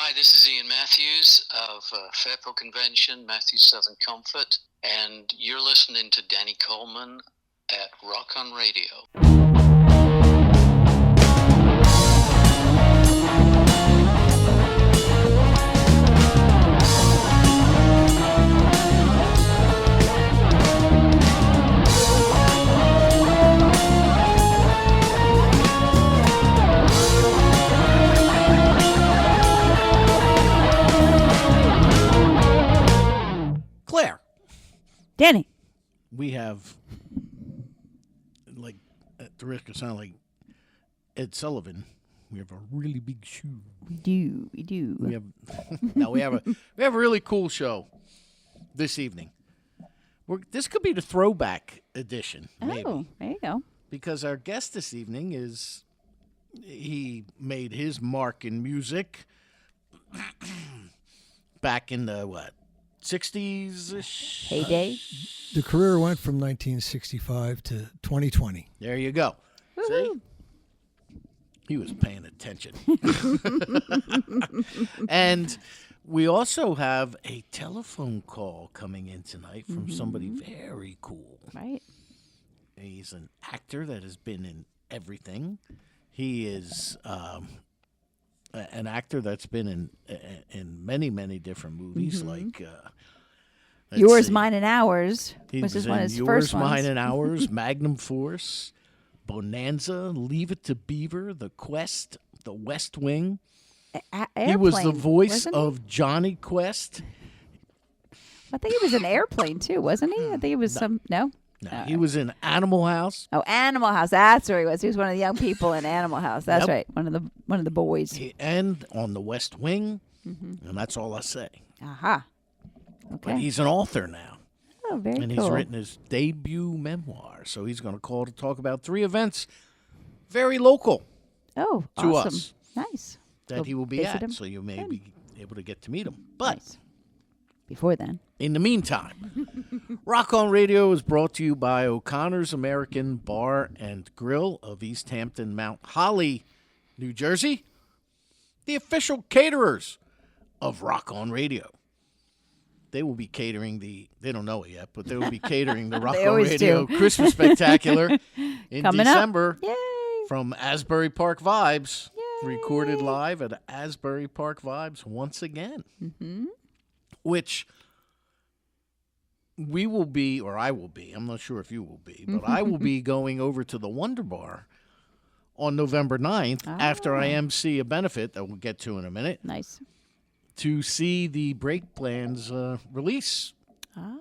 Hi, this is Ian Matthews of Fairport Convention, Matthews Southern Comfort, and you're listening to Danny Coleman at Rock on Radio. Claire. Danny. We have, like, at the risk of sounding like Ed Sullivan, we have a really big shoe. We do. We have a really cool show this evening. This could be the throwback edition, maybe. Oh, there you go. Because our guest this evening he made his mark in music back in the, 60s-ish? Heyday. The career went from 1965 to 2020. There you go. Woo-hoo. See? He was paying attention. And we also have a telephone call coming in tonight from somebody very cool. Right. He's an actor that has been in everything. He is an actor that's been in many, many different movies, like Yours, Mine, and Ours, He which was is one in of his Yours, first Mine, ones. and Ours, Magnum Force, Bonanza, Leave It to Beaver, The Quest, The West Wing. He was the Airplane, voice wasn't he? of Johnny Quest. I think he was an airplane too, wasn't he? I think he was some. No. No, he was in Animal House. Oh, Animal House. That's where he was. He was one of the young people in Animal House. That's Yep. right. One of the boys. And on The West Wing. And that's all I say. Aha. But Okay. he's an author now. Oh, very And cool. he's written his debut memoir. So he's going to call to talk about 3 events very local Oh, to awesome. us Nice. that Go he will be visit at. him. So you may Good. be able to get to meet him. But Nice. Before then. in the meantime, Rock on Radio is brought to you by O'Connor's American Bar and Grill of East Hampton, Mount Holly, New Jersey, the official caterers of Rock on Radio. They will be catering they don't know it yet, but they will be catering the Rock They on always Radio do. Christmas Spectacular in Coming up. December Yay. from Asbury Park Vibes, Yay. recorded live at Asbury Park Vibes once again. Which we will be, or I will be, I'm not sure if you will be, but I will be going over to the Wonder Bar on November 9th after I MC a benefit that we'll get to in a minute Nice. to see the Break Plans release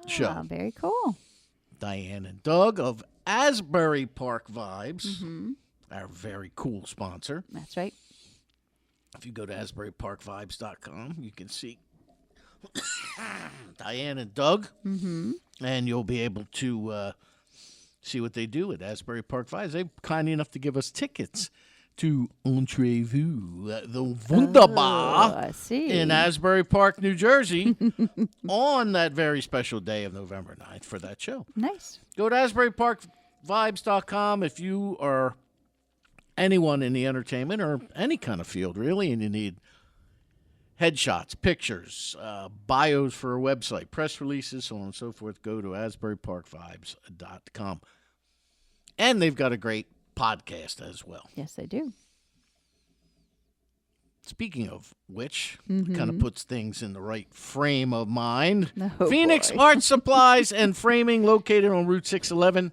show. Very cool. Diane and Doug of Asbury Park Vibes, our very cool sponsor. That's right. If you go to AsburyParkVibes.com, you can see Diane and Doug, and you'll be able to see what they do at Asbury Park Vibes. They're kind enough to give us tickets to Entrevue, the Wunderbar I see. in Asbury Park, New Jersey, on that very special day of November 9th for that show. Nice. Go to AsburyParkVibes.com if you are anyone in the entertainment or any kind of field, really, and you need headshots, pictures, bios for a website, press releases, so on and so forth, go to AsburyParkVibes.com. And they've got a great podcast as well. Yes, they do. Speaking of which, kind of puts things in the right frame of mind. Oh, Phoenix boy. Art Supplies and Framing, located on Route 611,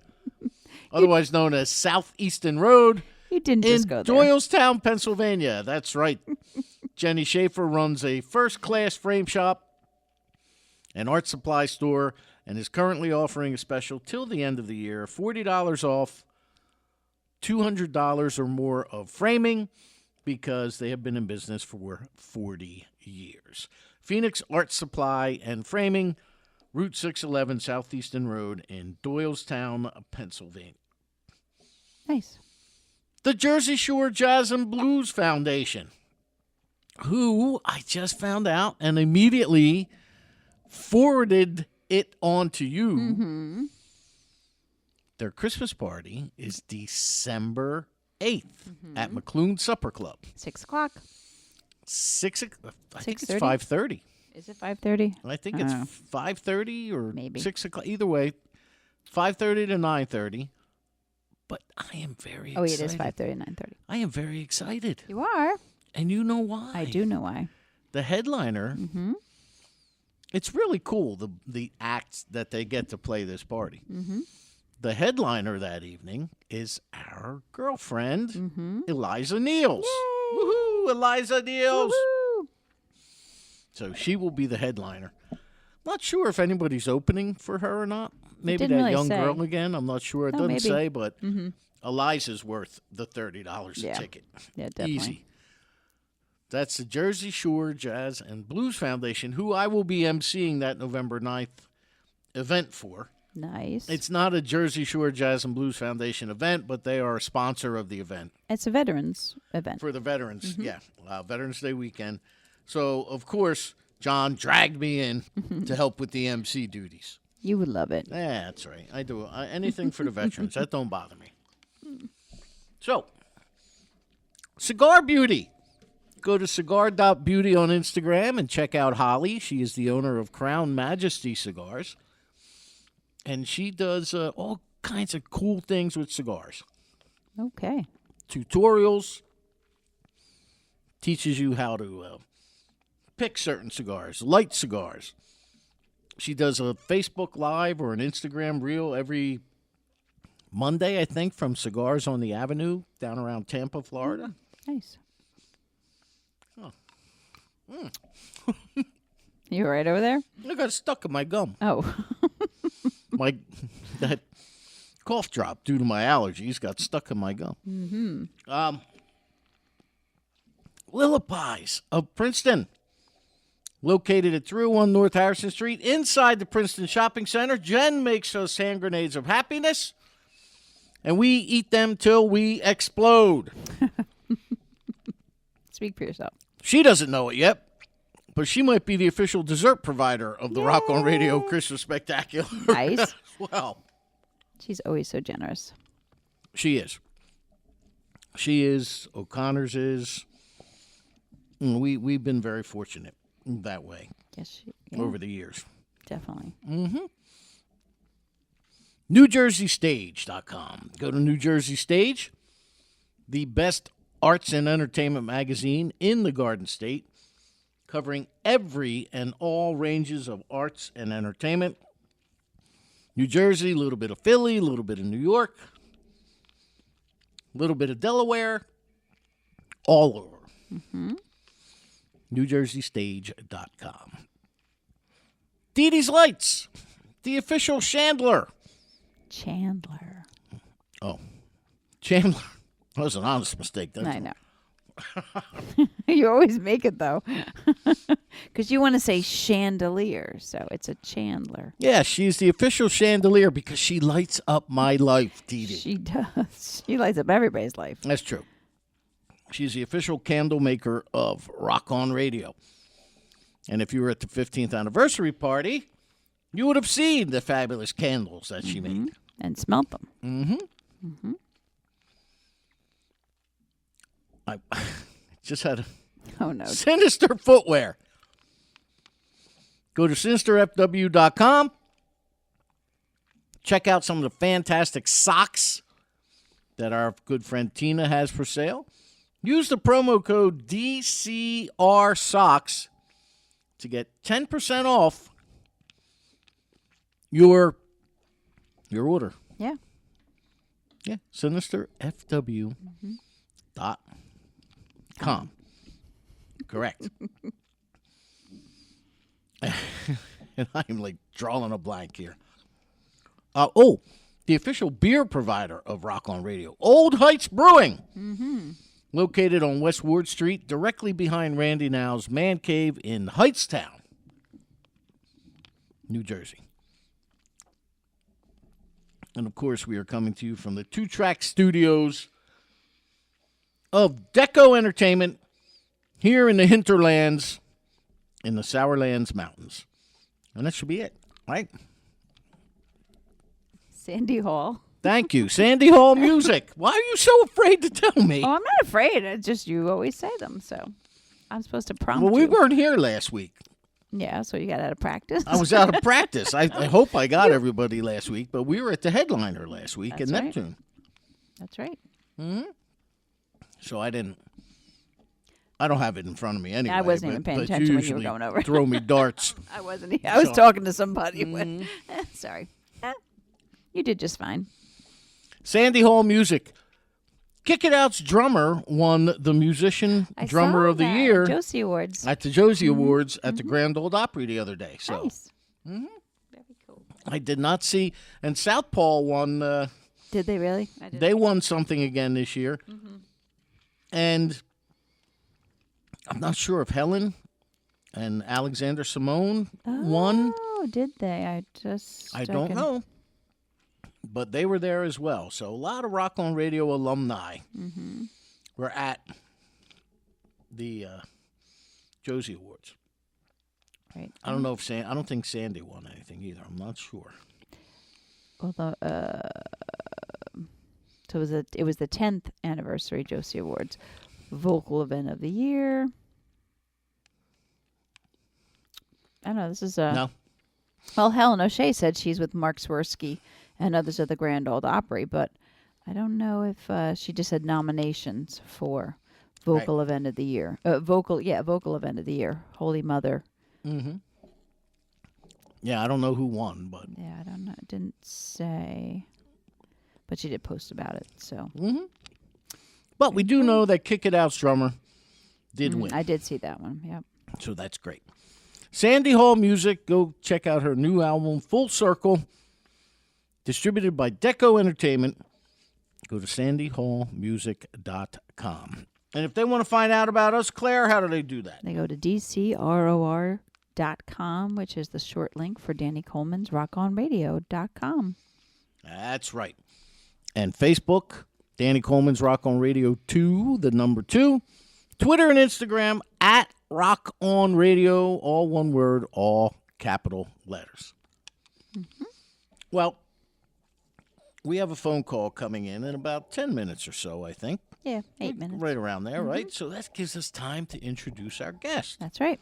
otherwise known as Southeastern Road. You didn't In just go there. Doylestown, Pennsylvania. That's right. Jenny Schaefer runs a first-class frame shop and art supply store and is currently offering a special till the end of the year, $40 off, $200 or more of framing, because they have been in business for 40 years. Phoenix Art Supply and Framing, Route 611, Southeastern Road in Doylestown, Pennsylvania. Nice. The Jersey Shore Jazz and Blues Foundation, who I just found out and immediately forwarded it on to you. Their Christmas party is December 8th at McClune Supper Club. 6 o'clock. I think it's 6:30? 5:30. Is it 5:30? I think it's 5:30 or Maybe. 6 o'clock. Either way, 5:30 to 9:30. But I am very excited. Oh, it is 5:30 and 9:30. I am very excited. You are. And you know why? I do know why. The headliner, it's really cool, the acts that they get to play this party. The headliner that evening is our girlfriend, Eliza Niels. Woohoo, Eliza Niels. Woo-hoo. So she will be the headliner. Not sure if anybody's opening for her or not. Maybe didn't that really young say. girl again. I'm not sure. It Oh, doesn't maybe. say, but Eliza's worth the $30 a ticket. Yeah, definitely. Easy. That's the Jersey Shore Jazz and Blues Foundation, who I will be emceeing that November 9th event for. Nice. It's not a Jersey Shore Jazz and Blues Foundation event, but they are a sponsor of the event. It's a veterans event. For the veterans, Veterans Day weekend. So, of course, John dragged me in to help with the MC duties. You would love it. Yeah, that's right. I do anything for the veterans. That don't bother me. So, Cigar Beauty. Go to cigar.beauty on Instagram and check out Holly. She is the owner of Crown Majesty Cigars. And she does all kinds of cool things with cigars. Okay. Tutorials. Teaches you how to pick certain cigars, light cigars. She does a Facebook Live or an Instagram Reel every Monday, I think, from Cigars on the Avenue down around Tampa, Florida. Nice. You all right over there? I got stuck in my gum. Oh. That cough drop due to my allergies got stuck in my gum. Lillipie's of Princeton. Located at 301 North Harrison Street, inside the Princeton Shopping Center. Jen makes us hand grenades of happiness, and we eat them till we explode. Speak for yourself. She doesn't know it yet, but she might be the official dessert provider of the Rock on Radio Christmas Spectacular. Nice. Well, She's always so generous. she is. She is. O'Connor's is. We've been very fortunate that way Yes, over the years. definitely. NewJerseyStage.com. Go to New Jersey Stage, the best arts and entertainment magazine in the Garden State, covering every and all ranges of arts and entertainment. New Jersey, a little bit of Philly, a little bit of New York, a little bit of Delaware, all over. NewJerseyStage.com. Dee Dee's Lights, the official Chandler. Chandler. Oh, Chandler. That was an honest mistake. I know. You always make it, though. Because you want to say chandelier, so it's a Chandler. Yeah, she's the official chandelier because she lights up my life, Dee Dee. She does. She lights up everybody's life. That's true. She's the official candle maker of Rock on Radio. And if you were at the 15th anniversary party, you would have seen the fabulous candles that she made. And smelt them. I just had a Oh, no. Sinister Footwear. Go to sinisterfw.com. Check out some of the fantastic socks that our good friend Tina has for sale. Use the promo code DCRSOCKS to get 10% off your order. Yeah. Yeah, sinisterfw.com. Correct. And I'm like drawing a blank here. The official beer provider of Rock on Radio, Old Heights Brewing. Located on West Ward Street, directly behind Randy Now's Man Cave in Heightstown, New Jersey. And, of course, we are coming to you from the 2-track studios of Deco Entertainment here in the hinterlands in the Sourlands Mountains. And that should be it, right? Sandy Hall. Thank you. Sandy Hall Music. Why are you so afraid to tell me? Oh, I'm not afraid. It's just you always say them, so. I'm supposed to prompt Well, we you. weren't here last week. Yeah, so you got out of practice. I was out of practice. I hope I got everybody last week, but we were at the headliner last week in That's right. Neptune. That's right. So I don't have it in front of me anyway. I wasn't even paying but attention when you were usually going over. throw me darts. I wasn't. I was talking to somebody. Sorry. You did just fine. Sandy Hall Music. Kick It Out's drummer won the Musician I Drummer saw of the that. Year Josie Awards. at the Josie Awards at the Grand Ole Opry the other day. So Nice. Very cool. I did not see. And Southpaw won. Did they really? I didn't. They won something again this year. And I'm not sure if Helen and Alexander Simone won. Oh, did they? I don't know. But they were there as well. So a lot of Rock on Radio alumni were at the Josie Awards. Right. I don't know if I don't think Sandy won anything either. I'm not sure. Although, so it was the 10th anniversary Josie Awards, vocal event of the year. I don't know. This is No. Well, Helen O'Shea said she's with Mark Swirsky and others at the Grand Ole Opry, but I don't know if she just had nominations for vocal event of the year. Vocal event of the year. Holy Mother. Mm-hmm. Yeah, I don't know who won, but Yeah, I don't know. It didn't say, but she did post about it. So but we do know that Kick It Out's drummer did win. I did see that one. Yep. So that's great. Sandy Hall Music, go check out her new album, Full Circle, distributed by Deco Entertainment. Go to sandyhallmusic.com. And if they want to find out about us, Claire, how do they do that? They go to dcror.com, which is the short link for Danny Coleman's rockonradio.com. That's right. And Facebook, Danny Coleman's Rock on Radio 2, the number 2. Twitter and Instagram, at Rock on Radio, all one word, all capital letters. Well, we have a phone call coming in about 10 minutes or so, I think. Yeah, 8 minutes. Right around there, right? So that gives us time to introduce our guest. That's right.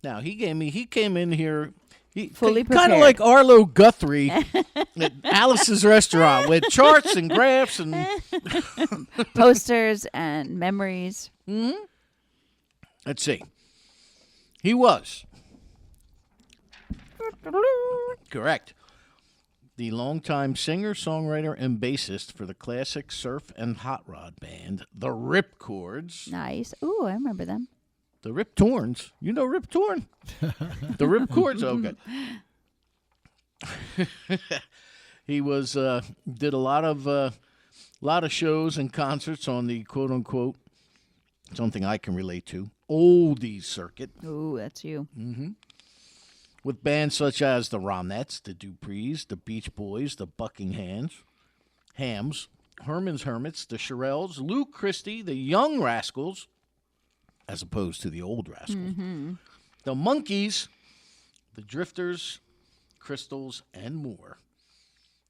Now, he came in here Fully kind of prepared. like Arlo Guthrie at Alice's restaurant with charts and graphs and Posters and memories. let's see. He was correct. The longtime singer, songwriter, and bassist for the classic surf and hot rod band, the Ripcords. Nice. Ooh, I remember them. The Rip Torns. You know Rip Torn? The Rip Chords? Okay. He was did a lot of shows and concerts on the quote unquote, something I can relate to, oldies circuit Ooh, that's you. with bands such as the Ronettes, the Duprees, the Beach Boys, the Buckinghams, Herman's Hermits, the Shirelles, Lou Christie, the Young Rascals, as opposed to the old Rascals, the Monkees, the Drifters, Crystals, and more.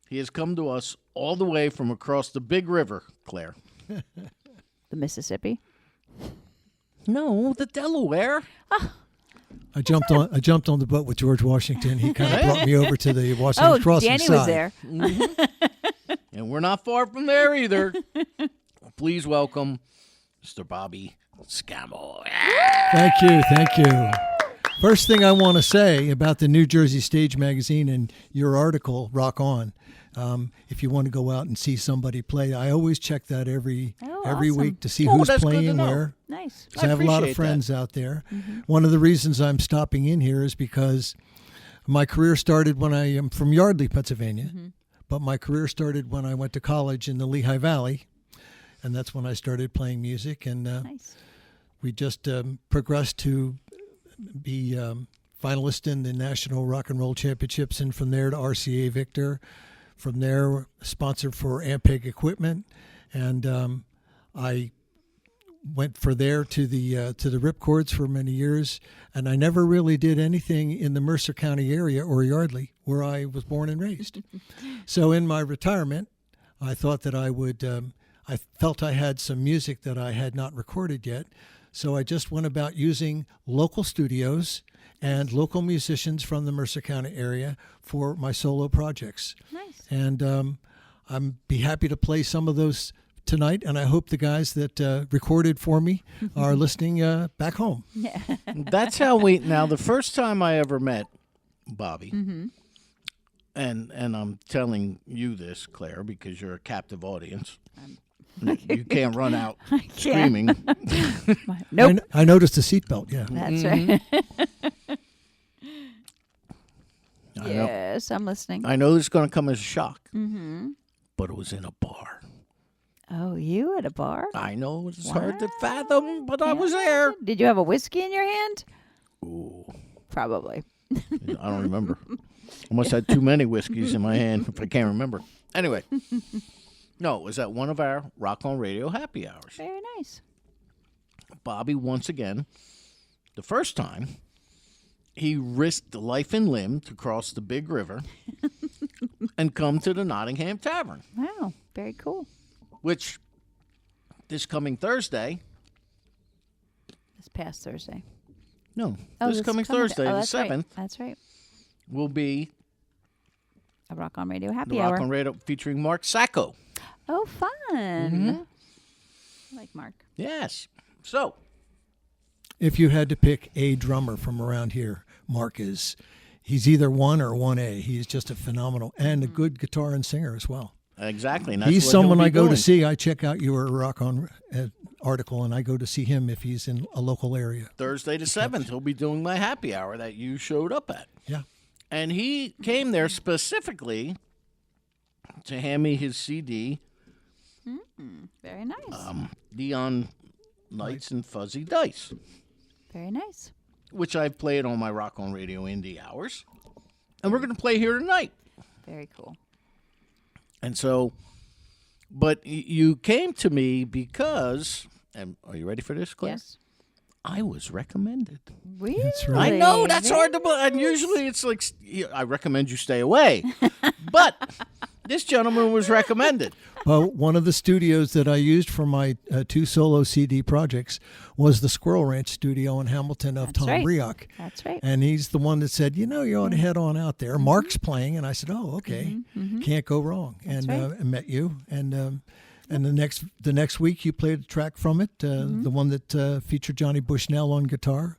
He has come to us all the way from across the big river, Claire. The Mississippi. No, the Delaware. I jumped on the boat with George Washington. He kind of brought me over to the Washington Crossing Danny side. was there. And we're not far from there either. Please welcome Mr. Bobby Scammell. Thank you. First thing I want to say about the New Jersey Stage Magazine and your article, Rock On. If you want to go out and see somebody play, I always check that every awesome. week to see Oh, who's that's good to playing know. where. Nice. Because I have a lot of friends out there. One of the reasons I'm stopping in here is because my career started when I am from Yardley, Pennsylvania, but my career started when I went to college in the Lehigh Valley, and that's when I started playing music. And Nice. we just progressed to be finalist in the National Rock and Roll Championships, and from there to RCA Victor. From there, sponsored for Ampeg equipment, and I went for there to the Ripcords for many years, and I never really did anything in the Mercer County area or Yardley, where I was born and raised. So in my retirement, I thought that I would. I felt I had some music that I had not recorded yet, So I just went about using local studios and local musicians from the Mercer County area for my solo projects. Nice. And I'm be happy to play some of those tonight, and I hope the guys that recorded for me are listening back home. Yeah. That's how now the first time I ever met Bobby, and I'm telling you this, Claire, because you're a captive audience. You can't run out screaming. Nope. I noticed the seatbelt, yeah. That's right. Yes, I'm listening. I know this is going to come as a shock, but it was in a bar. Oh, you at a bar? I know it's hard to fathom, but I was there. Did you have a whiskey in your hand? Ooh, Probably. I don't remember. I must have had too many whiskeys in my hand if I can't remember. Anyway, no, it was at one of our Rock on Radio happy hours. Very nice. Bobby, once again, the first time, he risked life and limb to cross the big river and come to the Nottingham Tavern, Wow, very cool. which this coming Thursday, This past Thursday. no, Oh, this coming Thursday, the that's right. 7th, That's right. will be A Rock on Radio happy the hour. Rock on Radio featuring Mark Sacco. Oh, fun. I like Mark. Yes. So, If you had to pick a drummer from around here, Mark he's either 1 or 1A. He's just a phenomenal and a good guitar and singer as well. exactly. And that's He's what someone he'll be I go to doing. see. I check out your Rock On article, and I go to see him if he's in a local area. Thursday the 7th, he'll be doing my happy hour that you showed up at. Yeah. And he came there specifically to hand me his CD, Very nice. Neon Nights and Fuzzy Dice, Very nice. which I've played on my Rock on Radio Indie hours. And we're going to play here tonight. Very cool. And so, but you came to me because, and are you ready for this, Claire? Yes. I was recommended. Really? That's right. I know that's Very hard to believe. And usually it's like, I recommend you stay away. But this gentleman was recommended. Well, one of the studios that I used for my 2 solo CD projects was the Squirrel Ranch studio in Hamilton of That's Tom right. Brioc. That's right. And he's the one that said, you ought to head on out there. Mark's playing. And I said, oh, okay. Can't go wrong. And right. I met you. And the next week you played a track from it, the one that featured Johnny Bushnell on guitar,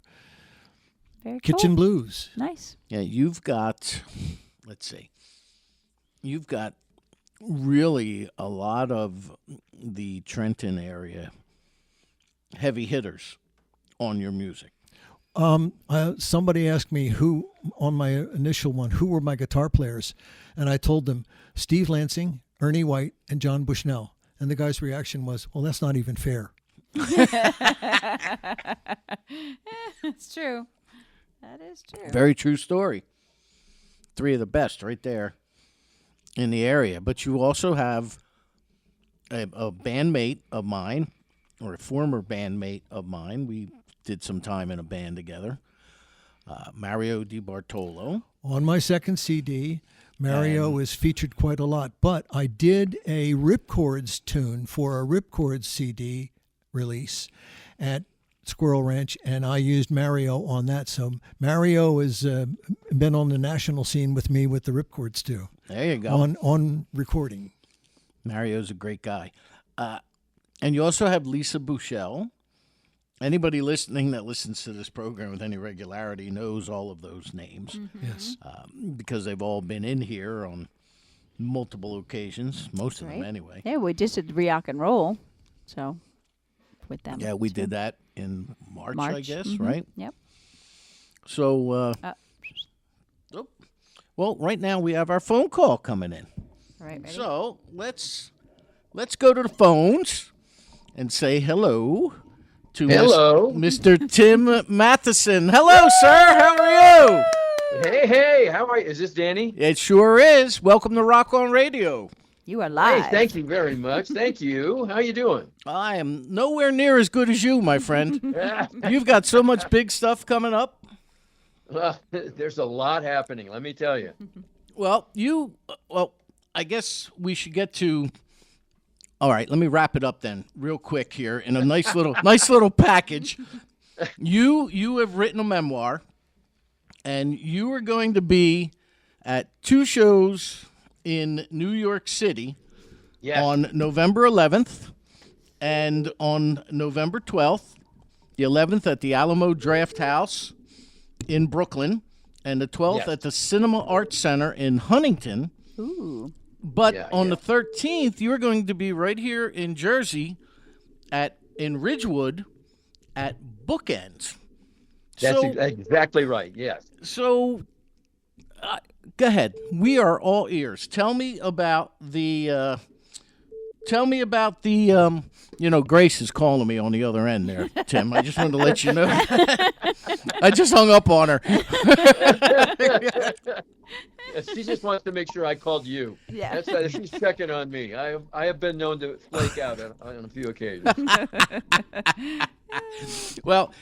Very Kitchen cool. Blues. Nice. Yeah, you've got, let's see, you've got really a lot of the Trenton area heavy hitters on your music. Somebody asked me who, on my initial one, who were my guitar players. And I told them Steve Lansing, Ernie White, and John Bushnell. And the guy's reaction was, well, that's not even fair. It's true. That is true. Very true story. 3 of the best right there in the area. But you also have a bandmate of mine, or a former bandmate of mine. We did some time in a band together. Mario Di Bartolo. On my second CD, Mario is featured quite a lot, but I did a Ripcords tune for a Ripcords CD release at Squirrel Ranch, and I used Mario on that. So Mario has been on the national scene with me with the Ripcords too. There you go. On recording. Mario's a great guy. And you also have Lisa Bouchel. Anybody listening that listens to this program with any regularity knows all of those names Yes. because they've all been in here on multiple occasions, most of them Right. anyway. Yeah, we just did Rock and Roll. So, with them. Yeah, we too. did that in March, I guess, Mhm. right? Yep. So, well, right now we have our phone call coming in. All right, ready? So let's go to the phones and say hello to Hello. Mr. Tim Matheson. Hello, sir. How are you? Hey, how are you? Is this Danny? It sure is. Welcome to Rock on Radio. You are live. Hey, thank you very much. Thank you. How you doing? I am nowhere near as good as you, my friend. You've got so much big stuff coming up. Well, there's a lot happening, let me tell you. Well, I guess we should get to All right, let me wrap it up then, real quick here in a nice little package. You have written a memoir, and you are going to be at 2 shows in New York City Yes. on November 11th and on November 12th. The 11th at the Alamo Draft House in Brooklyn, and the 12th Yes. at the Cinema Arts Center in Huntington. Ooh. But Yeah, on yeah. the 13th, you're going to be right here in Jersey in Ridgewood at Bookends. That's So, exactly right. Yes. so go ahead. We are all ears. Tell me about the. Grace is calling me on the other end there, Tim. I just wanted to let you know. I just hung up on her. She just wants to make sure I called you. Yeah. She's checking on me. I have been known to flake out on a few occasions. Well,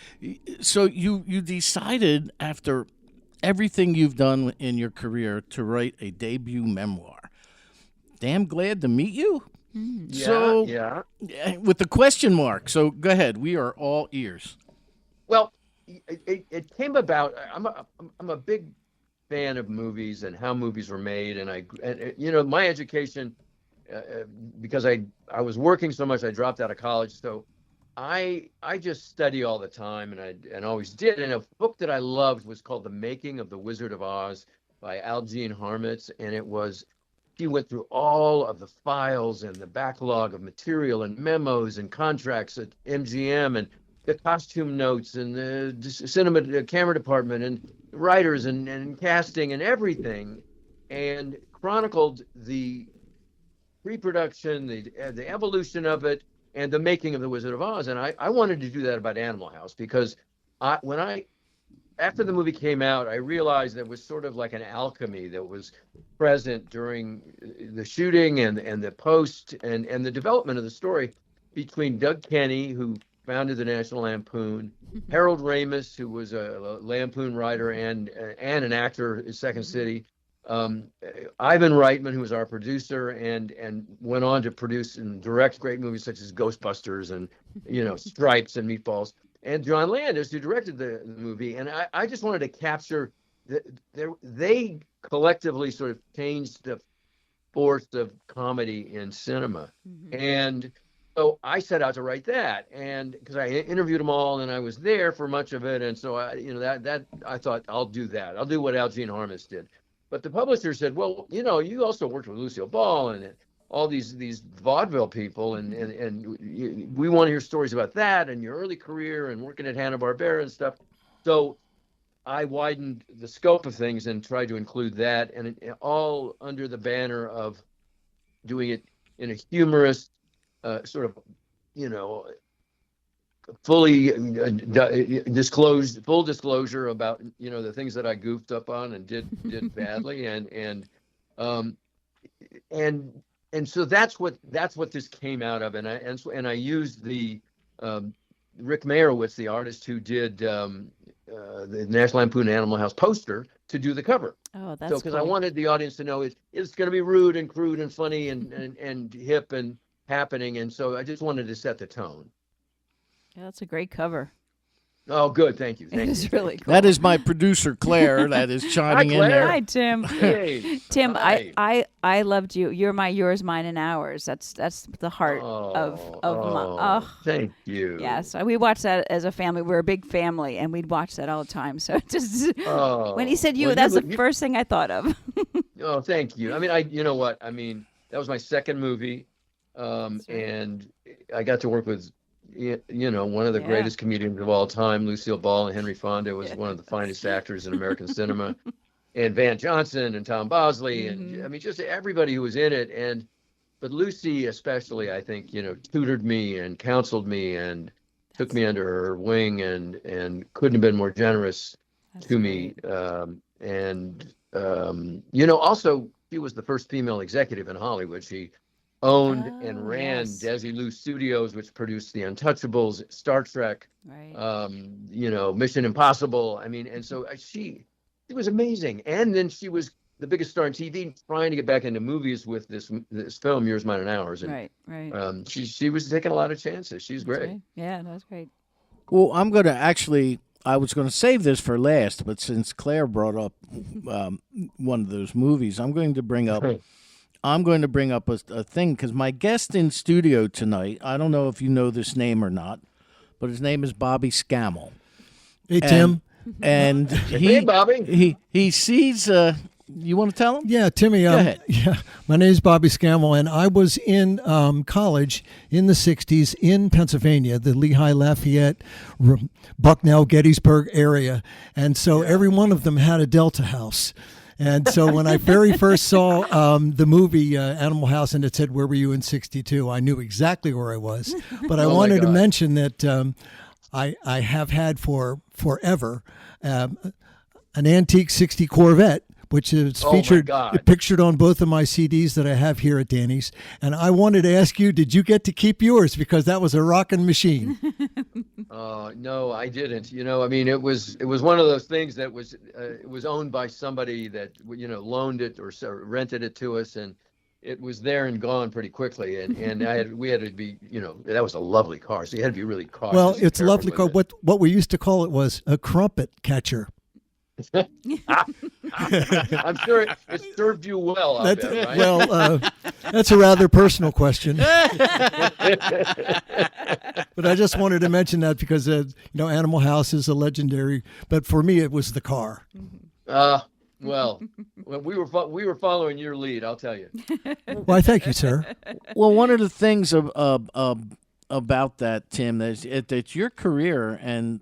so you decided after everything you've done in your career to write a debut memoir. Damn glad to meet you. Yeah, So, yeah. with the question mark. So go ahead. We are all ears. Well, it came about. I'm a big fan of movies and how movies were made, and my education, because I was working so much, I dropped out of college, so I just study all the time, and always did. And a book that I loved was called The Making of the Wizard of Oz by Algene Harmitz, and she went through all of the files and the backlog of material and memos and contracts at MGM and the costume notes and the camera department and writers and casting and everything, and chronicled the pre-production, the evolution of it, and the making of the Wizard of Oz. And I wanted to do that about Animal House because after the movie came out, I realized there was sort of like an alchemy that was present during the shooting and the post and the development of the story between Doug Kenney, who founded the National Lampoon, Harold Ramis, who was a Lampoon writer and an actor in Second City, Ivan Reitman, who was our producer and went on to produce and direct great movies such as Ghostbusters and Stripes and Meatballs, and John Landis, who directed the movie. And I just wanted to capture they collectively sort of changed the force of comedy in cinema. Mm-hmm. And so I set out to write that, and because I interviewed them all and I was there for much of it. And so I thought, I'll do that. I'll do what Algene Harmitz did. But the publisher said, well, you also worked with Lucille Ball and all these vaudeville people, and we want to hear stories about that and your early career and working at Hanna-Barbera and stuff. So I widened the scope of things and tried to include that, and all under the banner of doing it in a humorous sort of, full disclosure about the things that I goofed up on and did badly, and so that's what this came out of, and I used the Rick Meyerowitz, the artist who did the National Lampoon Animal House poster, to do the cover. Oh, that's because cool. I wanted the audience to know it's going to be rude and crude and funny and hip and happening, and so I just wanted to set the tone. Yeah, that's a great cover. Oh, good. Thank you. It's really cool. That is my producer, Claire, that is chiming in there. Hi, Tim. Hey. Tim, Hi. I loved you. You're my yours, mine, and ours. That's the heart of my. Oh, thank you. Yes, we watched that as a family. We're a big family, and we'd watch that all the time. So just when he said that's the first thing I thought of. Oh, thank you. I mean, you know what? I mean, that was my second movie, and I got to work with one of the greatest comedians of all time, Lucille Ball, and Henry Fonda was one of the finest actors in American cinema, and Van Johnson and Tom Bosley, and I mean, just everybody who was in it. But Lucy especially, I think, tutored me and counseled me and took me under her wing and couldn't have been more generous to me. Also she was the first female executive in Hollywood. She owned and ran Desilu Studios, which produced The Untouchables, Star Trek, Mission Impossible. I mean, and so she was amazing. And then she was the biggest star in TV, trying to get back into movies with this film, Yours, Mine, and Ours. And right. she was taking a lot of chances. She's That's great. right. Yeah, that's great. Well, I was going to save this for last, but since Claire brought up one of those movies, I'm going to bring up a thing, because my guest in studio tonight, I don't know if you know this name or not, but his name is Bobby Scammell. Hey, Tim. And Hey, Bobby. he sees. You want to tell him? Yeah, Timmy. Go ahead. Yeah, my name is Bobby Scammell, and I was in college in the '60s in Pennsylvania, the Lehigh, Lafayette, Bucknell, Gettysburg area, and so every one of them had a Delta house. And so when I very first saw the movie Animal House, and it said, "Where were you in '62?" I knew exactly where I was. But I wanted to mention that I have had for forever an antique '60 Corvette, which is pictured on both of my CDs that I have here at Danny's. And I wanted to ask you, did you get to keep yours? Because that was a rocking machine. No, I didn't. I mean, it was one of those things that was it was owned by somebody that loaned it or rented it to us, and it was there and gone pretty quickly. And we had to be, that was a lovely car, so you had to be really cautious. Well, it's a lovely car. What we used to call it was a crumpet catcher. I'm sure it served you well. I bet, right? Well, that's a rather personal question. But I just wanted to mention that because Animal House is a legendary. But for me, it was the car. Well, we were following your lead, I'll tell you. Why, thank you, sir. Well, one of the things about that, Tim, that your career and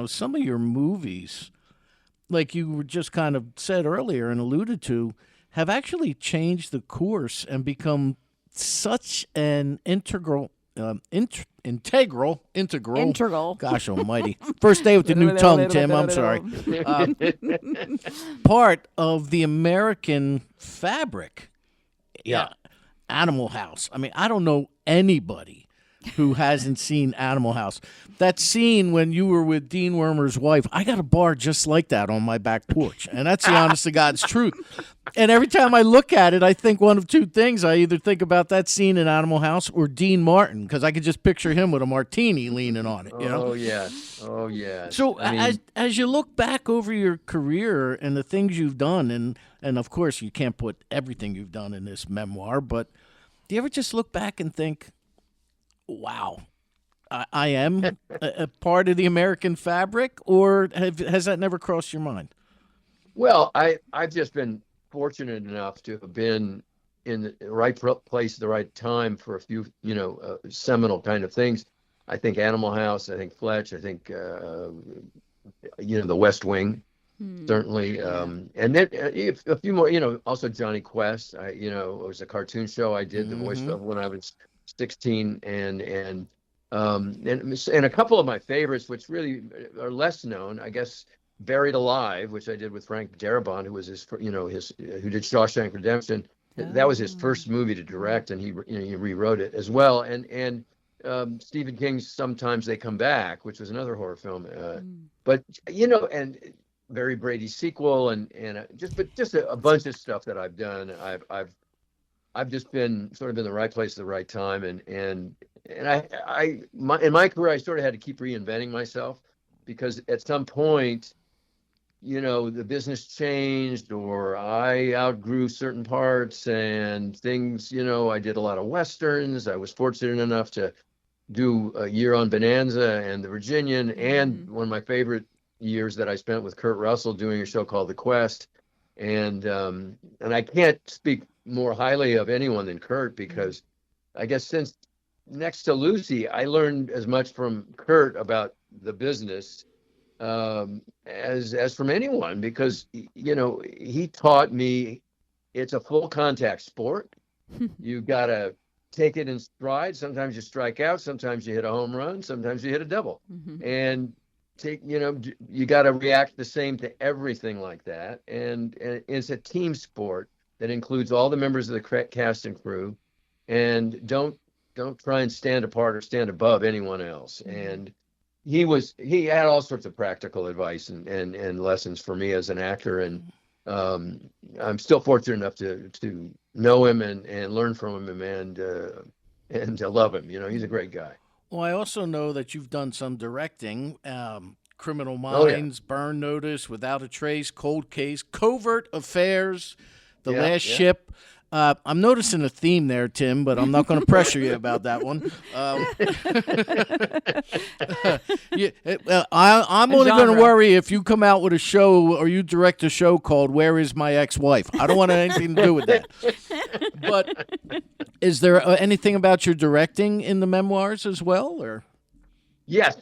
some of your movies, like you were just kind of said earlier and alluded to, have actually changed the course and become such an integral. Gosh almighty. First day with the new tongue, Tim. I'm sorry. Part of the American fabric. Yeah. Animal House. I mean, I don't know anybody who hasn't seen Animal House. That scene when you were with Dean Wormer's wife, I got a bar just like that on my back porch. And that's the honest to God's truth. And every time I look at it, I think one of two things. I either think about that scene in Animal House or Dean Martin, because I could just picture him with a martini leaning on it. Oh, yes. So as you look back over your career and the things you've done, and of course you can't put everything you've done in this memoir, but do you ever just look back and think, wow, I am a part of the American fabric, or has that never crossed your mind? Well, I've just been fortunate enough to have been in the right place at the right time for a few, seminal kind of things. I think Animal House, I think Fletch, I think, The West Wing, certainly. And then a few more, also Johnny Quest. It was a cartoon show I did the voice of when I was 16, and a couple of my favorites, which really are less known, I guess. Buried Alive, which I did with Frank Darabont, who was who did Shawshank Redemption. That was his first movie to direct, and he rewrote it as well. And Stephen King's Sometimes They Come Back, which was another horror film. But and Barry Brady's sequel, and just a bunch of stuff that I've done. I've just been sort of in the right place at the right time, and in my career I sort of had to keep reinventing myself, because at some point, the business changed, or I outgrew certain parts and things. I did a lot of Westerns. I was fortunate enough to do a year on Bonanza and The Virginian, and one of my favorite years that I spent with Kurt Russell doing a show called The Quest. And I can't speak more highly of anyone than Kurt, because I guess since next to Lucy, I learned as much from Kurt about the business as from anyone, because he taught me it's a full contact sport. You gotta take it in stride. Sometimes you strike out, sometimes you hit a home run, sometimes you hit a double, and you got to react the same to everything like that. And it's a team sport that includes all the members of the cast and crew, and don't try and stand apart or stand above anyone else. And he had all sorts of practical advice and lessons for me as an actor, and I'm still fortunate enough to know him and learn from him and to love him. He's a great guy. Well, I also know that you've done some directing. Criminal Oh yeah, Minds, Burn Notice, Without a Trace, Cold Case, Covert Affairs, The yeah, Last yeah. Ship. I'm noticing a theme there, Tim, but I'm not going to pressure you about that one. I'm only going to Genre. worry if you come out with a show or you direct a show called "Where Is My Ex-Wife." I don't want anything to do with that. But is there anything about your directing in the memoirs as well, or? Yes,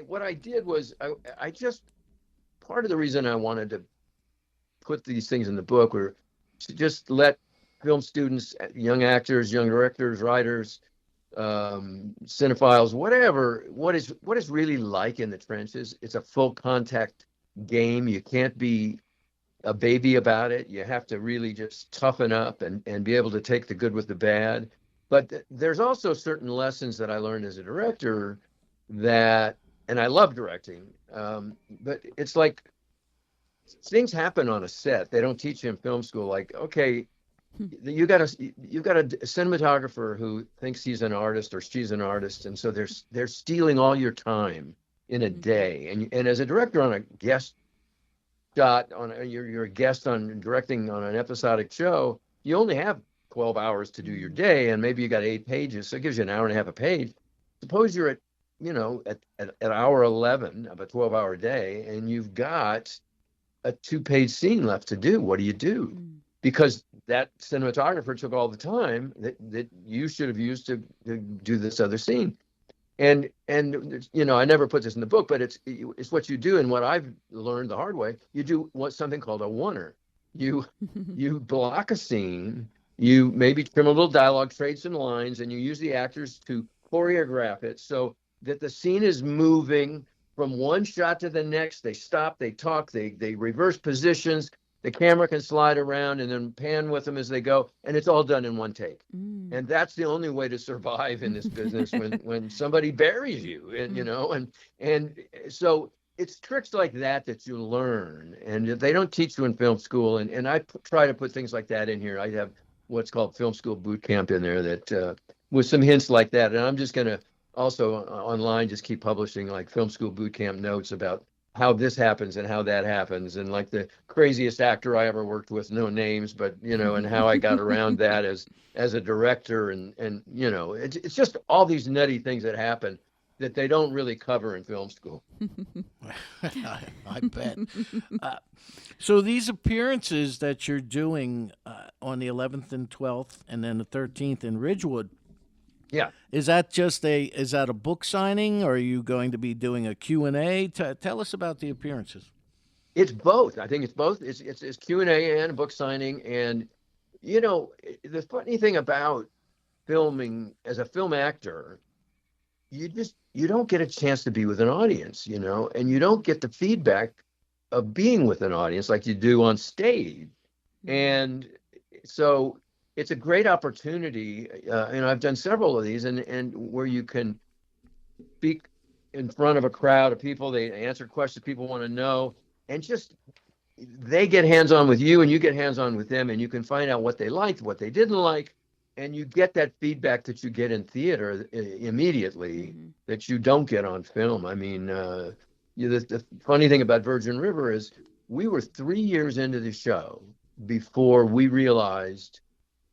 what I did was I just part of the reason I wanted to put these things in the book were to just let film students, young actors, young directors, writers, cinephiles, whatever, what is really like in the trenches. It's a full contact game. You can't be a baby about it. You have to really just toughen up and be able to take the good with the bad. But there's also certain lessons that I learned as a director and I love directing, but it's like things happen on a set. They don't teach you in film school. Like, okay, you've got a cinematographer who thinks he's an artist or she's an artist, and so they're stealing all your time in a day. And as a director on a guest shot you're a guest on directing on an episodic show, you only have 12 hours to do your day, and maybe you got 8 pages, so it gives you an hour and a half a page. Suppose you're at hour 11 of a 12-hour day, and you've got a 2-page scene left to do. What do you do? Because that cinematographer took all the time that you should have used to do this other scene. And I never put this in the book, but it's what you do. And what I've learned the hard way, you do something called a oneer. You block a scene, you maybe trim a little dialogue, trade some lines, and you use the actors to choreograph it so that the scene is moving from one shot to the next. They stop, they talk, they reverse positions. The camera can slide around and then pan with them as they go, and it's all done in one take. And that's the only way to survive in this business when somebody buries you, and so it's tricks like that you learn, and they don't teach you in film school. And I try to put things like that in here. I have what's called film school boot camp in there that with some hints like that. And I'm just going to also online just keep publishing like film school boot camp notes about how this happens and how that happens, and like the craziest actor I ever worked with, no names, but and how I got around that as a director, and it's just all these nutty things that happen that they don't really cover in film school. I bet. So these appearances that you're doing on the 11th and 12th, and then the 13th in Ridgewood. Yeah. Is that a book signing, or are you going to be doing a Q&A? Tell us about the appearances. It's both. I think it's both. It's Q&A and a book signing. And, the funny thing about filming as a film actor, you don't get a chance to be with an audience, and you don't get the feedback of being with an audience like you do on stage. And so it's a great opportunity, and I've done several of these, and where you can speak in front of a crowd of people. They answer questions people want to know, and just they get hands-on with you, and you get hands-on with them, and you can find out what they liked, what they didn't like, and you get that feedback that you get in theater immediately that you don't get on film. I mean, the funny thing about Virgin River is we were 3 years into the show before we realized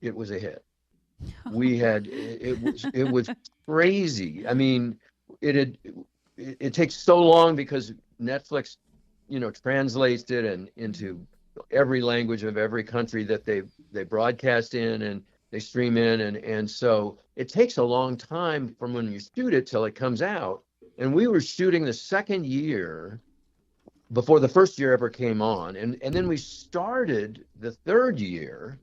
it was a hit. It was crazy. I mean, it takes so long because Netflix, translates it into every language of every country that they broadcast in and they stream in, and so it takes a long time from when you shoot it till it comes out. And we were shooting the second year before the first year ever came on, and then we started the third year,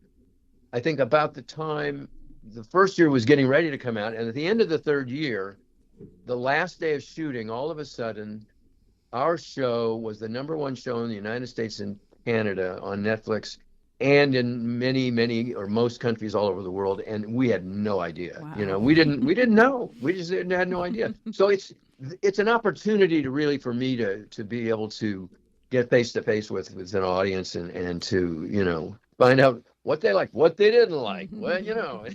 I think about the time the first year was getting ready to come out. And at the end of the third year, the last day of shooting, all of a sudden, our show was the #1 show in the United States and Canada on Netflix, and in many, many or most countries all over the world. And we had no idea. Wow. We didn't know. We just had no idea. So it's an opportunity to really, for me to be able to get face to face with an audience and to find out what they like, what they didn't like. Well,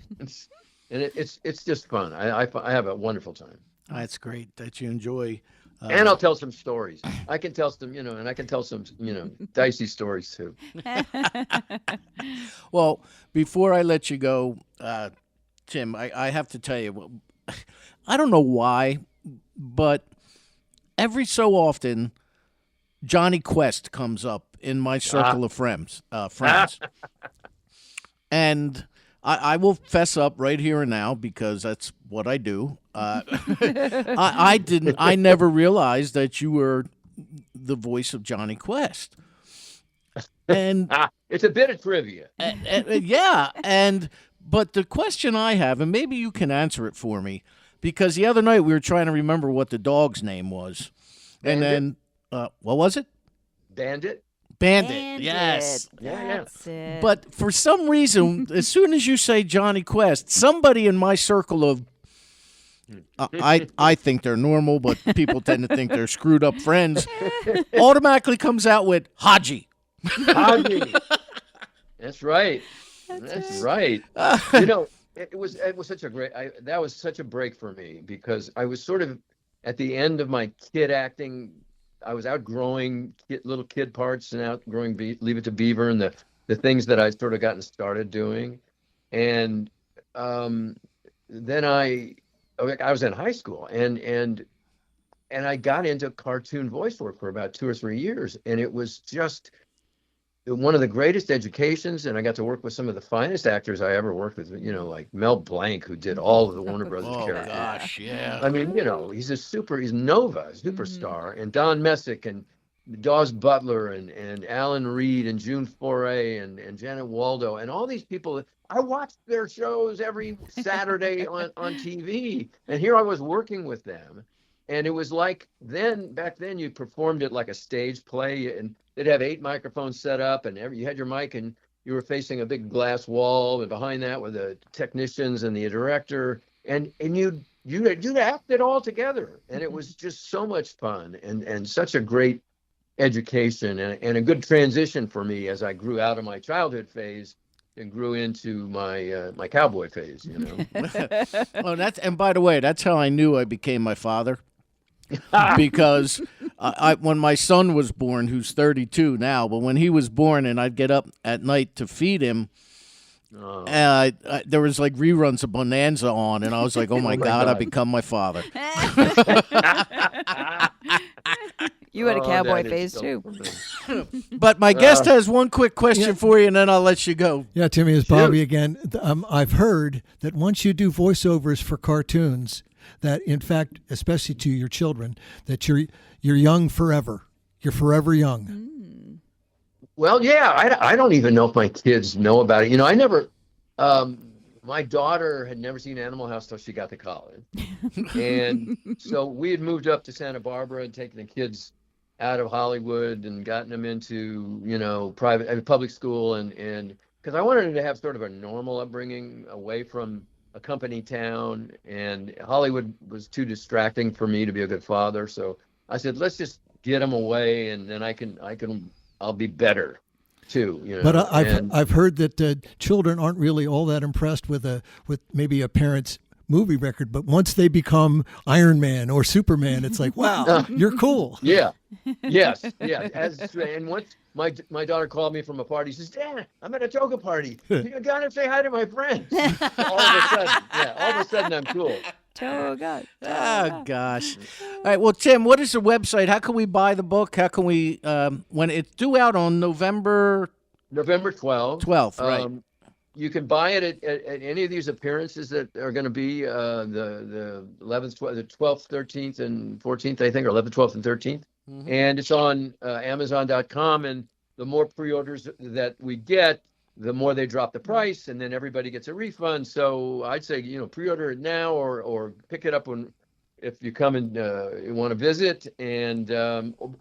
it's just fun. I have a wonderful time. That's great that you enjoy. And I'll tell some stories. I can tell some, and I can tell some, dicey stories too. Well, before I let you go, Tim, I have to tell you, I don't know why, but every so often, Johnny Quest comes up in my circle of friends. And I will fess up right here and now because that's what I do. I never realized that you were the voice of Johnny Quest. And it's a bit of trivia. Yeah, but the question I have, and maybe you can answer it for me, because the other night we were trying to remember what the dog's name was, Bandit? And then what was it? Bandit. Bandit. Yes. That's it. But for some reason, as soon as you say Johnny Quest, somebody in my circle of I think they're normal, but people tend to think they're screwed up friends, automatically comes out with Haji. Haji. That's right. That's right. It was such a great. That was such a break for me because I was sort of at the end of my kid acting. I was outgrowing little kid parts and outgrowing Leave It to Beaver and the things that I sort of gotten started doing, and then I was in high school and I got into cartoon voice work for about 2 or 3 years, and it was just one of the greatest educations, and I got to work with some of the finest actors I ever worked with, like Mel Blanc, who did all of the Warner Brothers characters. Oh, gosh, yeah. I mean, he's he's Nova, superstar, and Don Messick, and Dawes Butler, and Alan Reed, and June Foray, and Janet Waldo, and all these people. I watched their shows every Saturday on TV, and here I was working with them. And it was like back then you performed it like a stage play, and they'd have 8 microphones set up, and you had your mic, and you were facing a big glass wall, and behind that were the technicians and the director, and you'd act it all together, and it was just so much fun and such a great education and a good transition for me as I grew out of my childhood phase and grew into my cowboy phase. Oh, and by the way, that's how I knew I became my father. Because when my son was born, who's 32 now, but when he was born and I'd get up at night to feed him, there was like reruns of Bonanza on, and I was like, oh my God, I become my father. You had a cowboy phase too. But my guest has one quick question for you, and then I'll let you go. Yeah, Timmy, it's Bobby again. I've heard that once you do voiceovers for cartoons, that in fact, especially to your children, that you're young forever. You're forever young. Well, yeah, I don't even know if my kids know about it. I never. My daughter had never seen Animal House till she got to college, and so we had moved up to Santa Barbara and taken the kids out of Hollywood and gotten them into public school and because I wanted them to have sort of a normal upbringing away from a company town, and Hollywood was too distracting for me to be a good father. So I said, let's just get them away, and then I'll be better too. But I've heard that children aren't really all that impressed with maybe a parent's movie record, but once they become Iron Man or Superman, it's like, wow, you're cool. Yeah. Yes. Yeah. And once my daughter called me from a party, she says, Dad, I'm at a toga party. You gotta say hi to my friends. All of a sudden I'm cool. Toga. Oh, gosh. All right. Well, Tim, what is the website? How can we buy the book? How can we, when it's due out on November 12th? 12th, right. You can buy it at any of these appearances that are going to be the 11th, the 12th, 13th, and 14th, I think, or 11th, 12th, and 13th. Mm-hmm. And it's on Amazon.com. And the more pre-orders that we get, the more they drop the price, and then everybody gets a refund. So I'd say, pre-order it now or pick it up if you come and you want to visit, and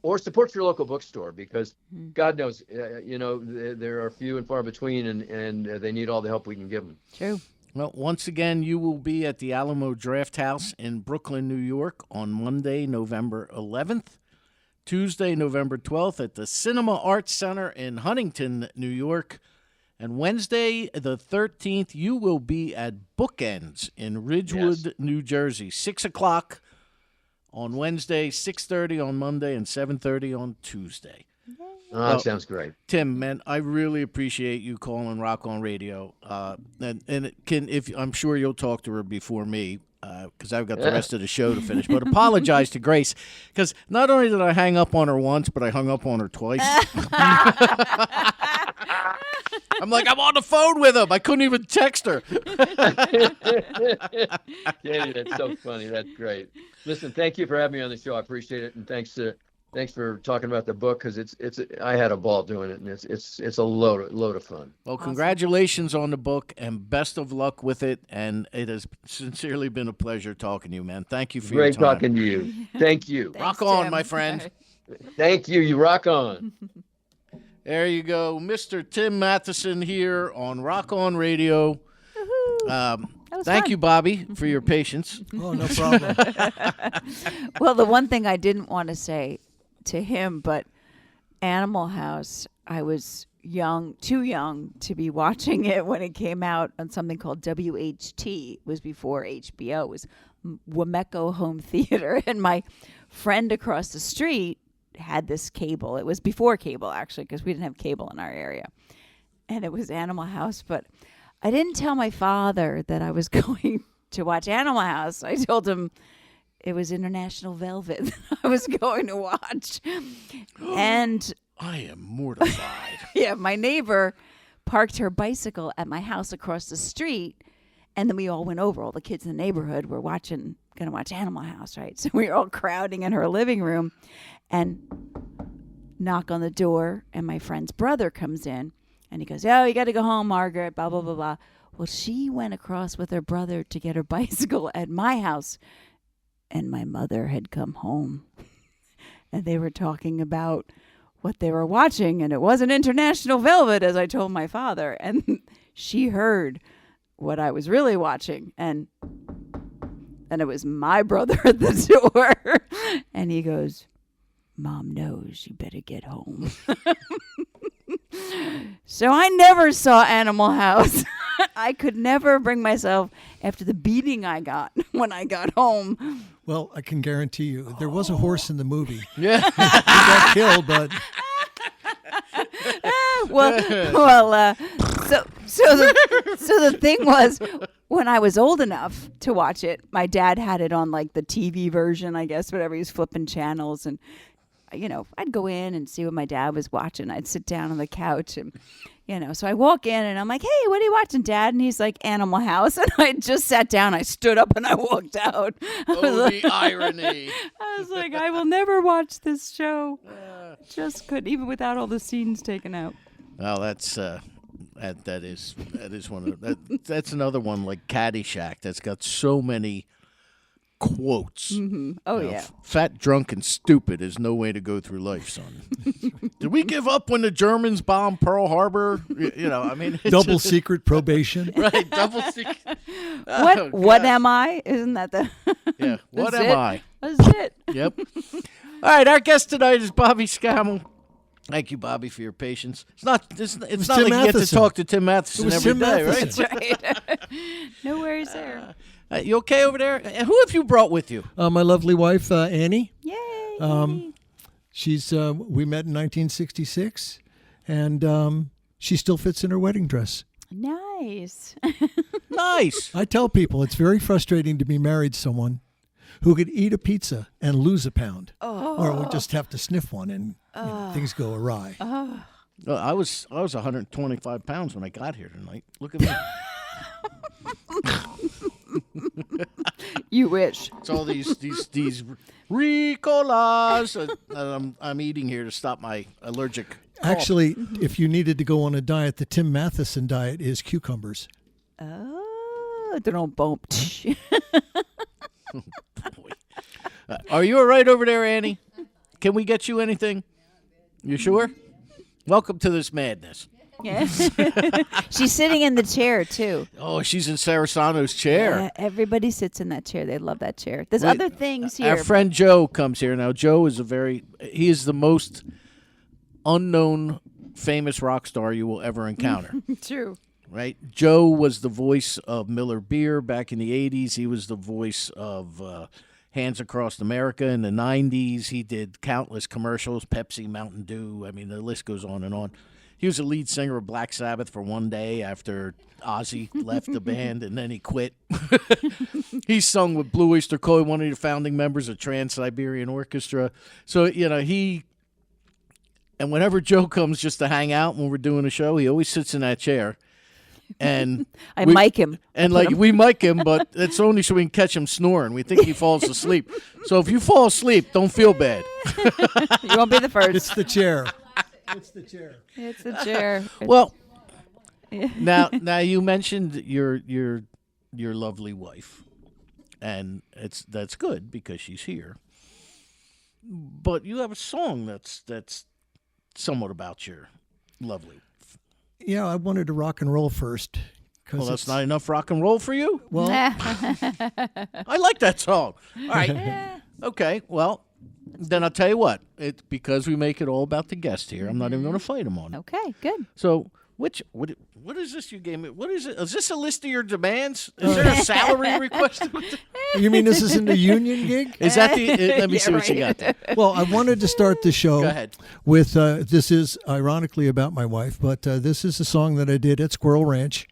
or support your local bookstore, because God knows, there are few and far between, and they need all the help we can give them. True. Well, once again, you will be at the Alamo Draft House in Brooklyn, New York on Monday, November 11th, Tuesday, November 12th at the Cinema Arts Center in Huntington, New York. And Wednesday, the 13th, you will be at Bookends in Ridgewood, New Jersey. 6 o'clock on Wednesday, 6:30 on Monday, and 7:30 on Tuesday. Oh, that sounds great. Tim, man, I really appreciate you calling Rock On Radio. And I'm sure you'll talk to her before me, because I've got the rest of the show to finish. But apologize to Grace, because not only did I hang up on her once, but I hung up on her twice. I'm like, I'm on the phone with him. I couldn't even text her. Katie, that's so funny. That's great. Listen, thank you for having me on the show. I appreciate it, and thanks for talking about the book, because I had a ball doing it, and it's a load of fun. Well, congratulations on the book, and best of luck with it. And it has sincerely been a pleasure talking to you, man. Thank you for your time. Great talking to you. Thank you. Rock on, my friend. Thank you. You rock on. There you go, Mr. Tim Matheson here on Rock On Radio. Thank you, Bobby, for your patience. Oh, no problem. Well, the one thing I didn't want to say to him, but Animal House, I was too young to be watching it when it came out on something called WHT. It was before HBO. It was Wameco Home Theater. And my friend across the street had this cable. It was before cable, actually, because we didn't have cable in our area. And it was Animal House. But I didn't tell my father that I was going to watch Animal House. I told him it was International Velvet that I was going to watch. And I am mortified. yeah, my neighbor parked her bicycle at my house across the street. And then we all went over. All the kids in the neighborhood were going to watch Animal House, right? So we were all crowding in her living room and knock on the door. And my friend's brother comes in and he goes, "Oh, you got to go home, Margaret, blah, blah, blah, blah." Well, she went across with her brother to get her bicycle at my house. And my mother had come home. And they were talking about what they were watching. And it wasn't International Velvet, as I told my father. And she heard what I was really watching. And it was my brother at the door. And he goes, "Mom knows you better get home." So I never saw Animal House. I could never bring myself, after the beating I got when I got home. Well, I can guarantee you, there was a horse in the movie. Yeah. He got killed, but So the thing was, when I was old enough to watch it, my dad had it on like the TV version, I guess, whatever. He was flipping channels, and I'd go in and see what my dad was watching. I'd sit down on the couch, and so I walk in and I'm like, "Hey, what are you watching, Dad?" And he's like, "Animal House." And I just sat down. I stood up and I walked out. The irony. I was like, I will never watch this show. Just couldn't, even without all the scenes taken out. Well, that's that is one of that's another one like Caddyshack that's got so many quotes. Mm-hmm. Oh, yeah. Fat, drunk, and stupid is no way to go through life, son. Did we give up when the Germans bombed Pearl Harbor? I mean, double secret probation. Right, double secret. What am I? Isn't that the? Yeah. What That's am it? I? That's it. Yep. All right, our guest tonight is Bobby Scammell. Thank you, Bobby, for your patience. It's not Tim like you get to Matheson. talk to Tim Matheson It was every Tim day, Matheson. right? That's right. No worries there. You okay over there? And who have you brought with you? My lovely wife, Annie. Yay. She's we met in 1966, and she still fits in her wedding dress. Nice. Nice. I tell people it's very frustrating to be married to someone who could eat a pizza and lose a pound, or we just have to sniff one and things go awry. Well, I was 125 pounds when I got here tonight. Look at me. You wish. It's all these Ricolas that I'm eating here to stop my allergic cough. Actually, if you needed to go on a diet, the Tim Matheson diet is cucumbers. Oh, don't bump. Boy. Are you all right over there, Annie? Can we get you anything? You sure? Welcome to this madness. Yeah. She's sitting in the chair too. Oh, she's in Sarasano's chair. Yeah, everybody sits in that chair. They love that chair. There's Wait, other things here. Our friend Joe comes here now. Joe is he is the most unknown famous rock star you will ever encounter. True. Right? Joe was the voice of Miller Beer back in the 80s. He was the voice of Hands Across America in the 90s. He did countless commercials, Pepsi, Mountain Dew. I mean, the list goes on and on. He was the lead singer of Black Sabbath for one day after Ozzy left the band, and then he quit. He sung with Blue Oyster Cult, one of the founding members of Trans-Siberian Orchestra. So, and whenever Joe comes just to hang out when we're doing a show, he always sits in that chair. And I mic him. And we mic him, but it's only so we can catch him snoring. We think he falls asleep. So if you fall asleep, don't feel bad. You won't be the first. It's the chair. It's the chair. It's the chair. Well, now you mentioned your lovely wife, and that's good because she's here. But you have a song that's somewhat about your lovely. Yeah, I wanted to rock and roll first. Well, that's not enough rock and roll for you? Well, I like that song. All right. Okay, well, then I'll tell you what. Because we make it all about the guest here, I'm not even going to fight him on it. Okay, good. So, what is this you gave me? What is it? Is this a list of your demands? Is there a salary request? you mean this isn't a union gig? Is that the? Let me see what you got there. Well, I wanted to start the show Go ahead. with this is ironically about my wife, but this is a song that I did at Squirrel Ranch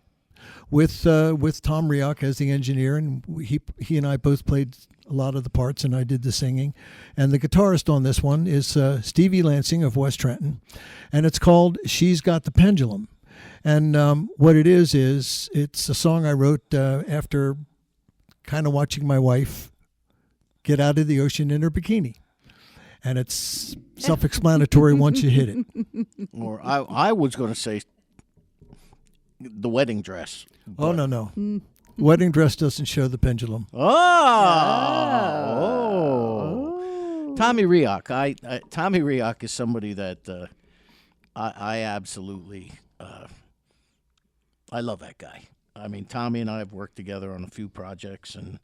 with Tom Rioch as the engineer, and he and I both played a lot of the parts, and I did the singing. And the guitarist on this one is Stevie Lansing of West Trenton, and it's called "She's Got the Pendulum." And what it is it's a song I wrote after kind of watching my wife get out of the ocean in her bikini. And it's self-explanatory once you hit it. Or I was going to say the wedding dress. Oh, no. Wedding dress doesn't show the pendulum. Oh. Tommy Rioch. Tommy Rioch is somebody that I absolutely... I love that guy. I mean, Tommy and I have worked together on a few projects, and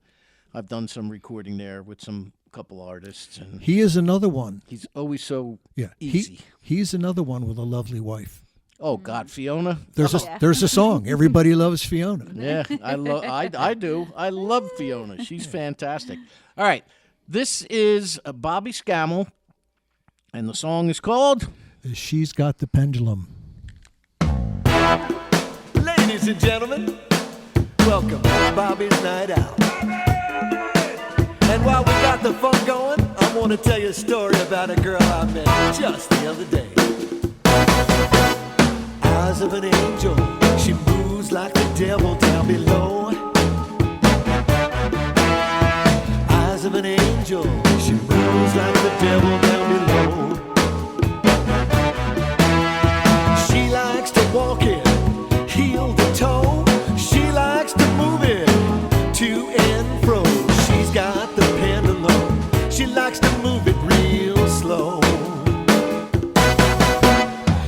I've done some recording there with some couple artists. And he is another one. He's always so easy. He's another one with a lovely wife. Oh God, Fiona. There's a song. Everybody loves Fiona. Yeah, I do. I love Fiona. She's fantastic. All right, this is Bobby Scammell, and the song is called "She's Got the Pendulum." Ladies and gentlemen, welcome to Bobby's Night Out. And while we got the fun going, I want to tell you a story about a girl I met just the other day. Eyes of an angel, she moves like the devil down below. Eyes of an angel, she moves like the devil down below. She likes to walk it, heel to toe. She likes to move it to and fro. She's got the pendulum. She likes to move it real slow.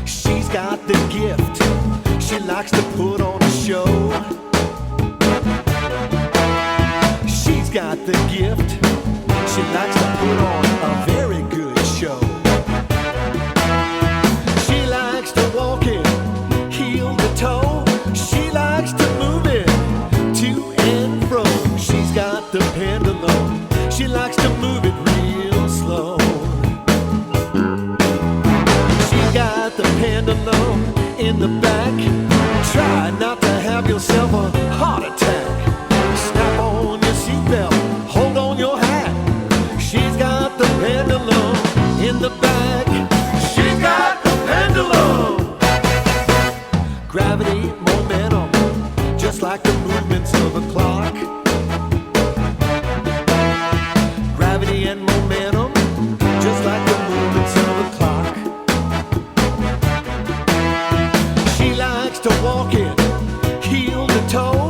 She's got the gift. She likes to put on a show. She's got the gift. She likes to put on a very good show. She likes to walk it heel to toe. She likes to move it to and fro. She's got the pendulum. She likes to move it real slow. She got the pendulum in the back. Try not to have yourself a heart attack. Snap on your seatbelt, hold on your hat. She's got the pendulum in the back. She's got the pendulum. Gravity, momentum, just like the movements of a clock. Gravity and momentum, just like the movements of a clock. She likes to walk it heel to toe.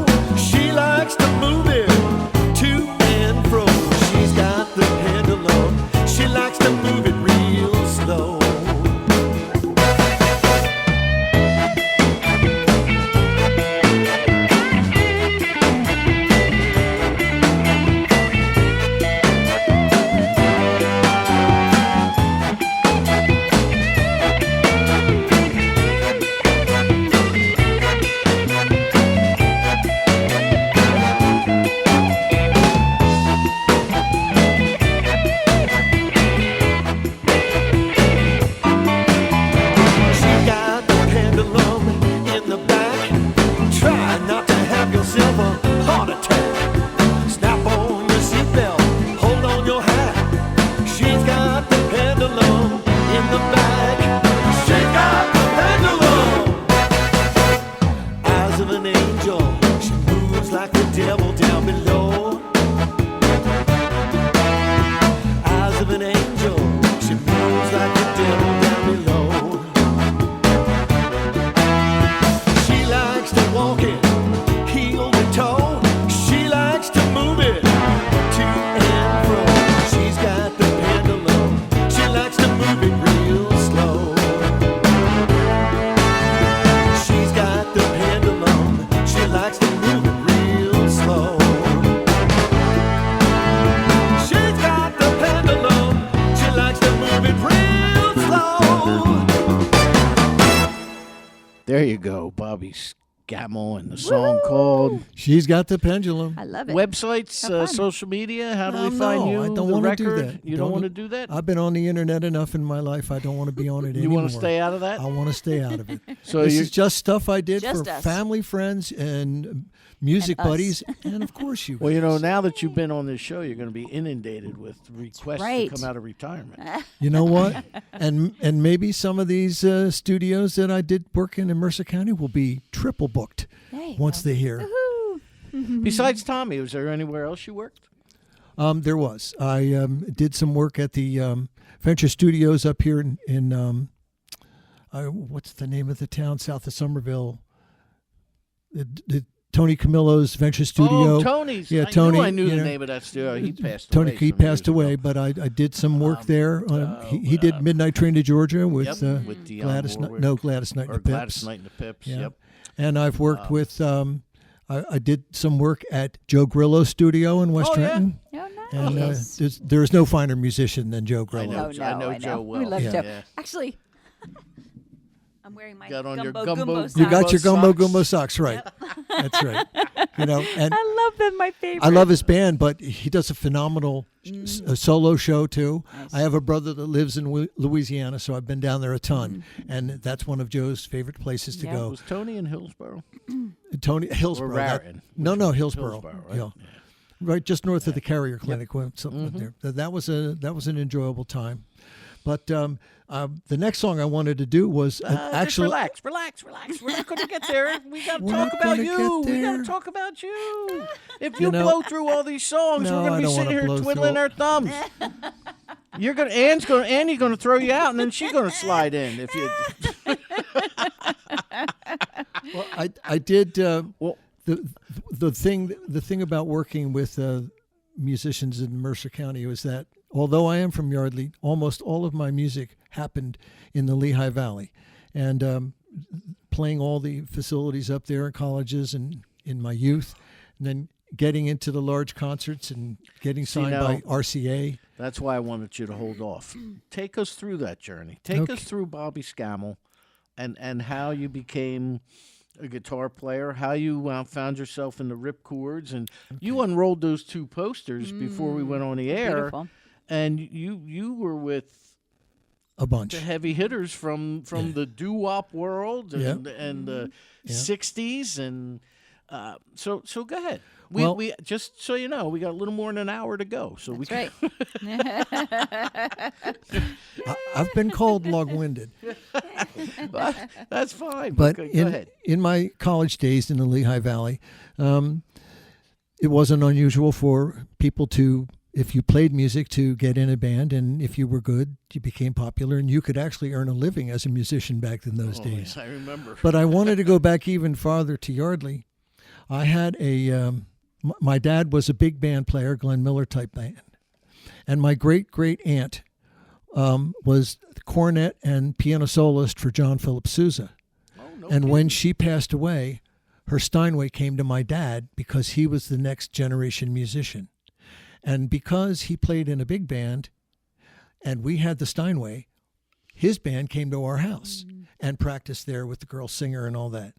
There you go, Bobby Scammell, and the song called She's Got the Pendulum. I love it. websites, How fun. social media. How do we find No, you? I don't the want to do record? that. You don't want to do that? I've been on the internet enough in my life. I don't want to be on it You anymore. want to stay out of that? I want to stay out of it. So This you is just stuff I did Just for us. family, friends, and music And us. buddies, and of course you. well, you know, guys. now that you've been on this show, you're going to be inundated with requests right. to come out of retirement. You know what? and maybe some of these studios that I did work in Mercer County will be triple booked There you once go. they hear. Besides Tommy, was there anywhere else you worked? There was. I did some work at the Venture Studios up here in what's the name of the town south of Somerville? The Tony Camillo's Venture Studio. Oh, Tony's. Yeah, I Tony. knew I knew you the know, name of that studio. He passed Tony, away. he some passed years away, ago. but I did some work there. He did Midnight Train to Georgia with, Yep, with Dionne Gladys. Warwick. Gladys Knight Or and the Gladys Pips. Knight and the Pips. Yeah. Yep. And I've worked with. I did some work at Joe Grillo's studio in West Oh, yeah. Trenton. Oh, And nice. there's no finer musician than Joe I Grillo. know. Oh, no, I know Joe well. We love Yeah. Joe. Yeah. Actually, I'm wearing my Got on your gumbo gumbo- socks. You got your Gumbo gumbo socks. gumbo socks, right? That's right. You know, and I love them. My favorite. I love his band, but he does a phenomenal solo show too. Nice. I have a brother that lives in Louisiana, so I've been down there a ton, and that's one of Joe's favorite places to Yeah. go. Was Tony in Hillsborough? Tony Or Hillsborough. Raritan? No, Hillsborough. Hillsborough, right? Yeah. Right, just north of the Carrier Clinic, something there. That was an enjoyable time. But the next song I wanted to do was actually Just relax. We're not going to get there. We got to We're talk not about gonna you. get We got there. to talk about you. If You you know- blow through all these songs, No, we're I going to be don't sitting wanna here blow twiddling through- our thumbs. Annie's going to throw you out, and then she's going to slide in. If you, well, I did. well, The thing about working with musicians in Mercer County was that although I am from Yardley, almost all of my music happened in the Lehigh Valley, and playing all the facilities up there in colleges and in my youth, and then getting into the large concerts and getting signed now- by RCA. that's why I wanted you to hold off. Take us through that journey. Take Okay. us through Bobby Scammell, and how you became a guitar player, how you found yourself in the ripcords, and you unrolled those two posters before we went on the air, Beautiful. and you were with A bunch. the heavy hitters from the doo-wop world and Yep. and the Yeah. '60s, and so go ahead. Well- We just so you know, we got a little more than an hour to go, so we That's can. right. I've been called long-winded. That's fine. But go in ahead. in my college days in the Lehigh Valley, it wasn't unusual for people to, if you played music, to get in a band, and if you were good, you became popular, and you could actually earn a living as a musician back in those days. I remember. But I wanted to go back even farther to Yardley. I had my dad was a big band player, Glenn Miller type band, and my great aunt was the cornet and piano soloist for John Philip Sousa. And when she passed away, her Steinway came to my dad because he was the next generation musician. And because he played in a big band and we had the Steinway, his band came to our house and practiced there with the girl singer and all that.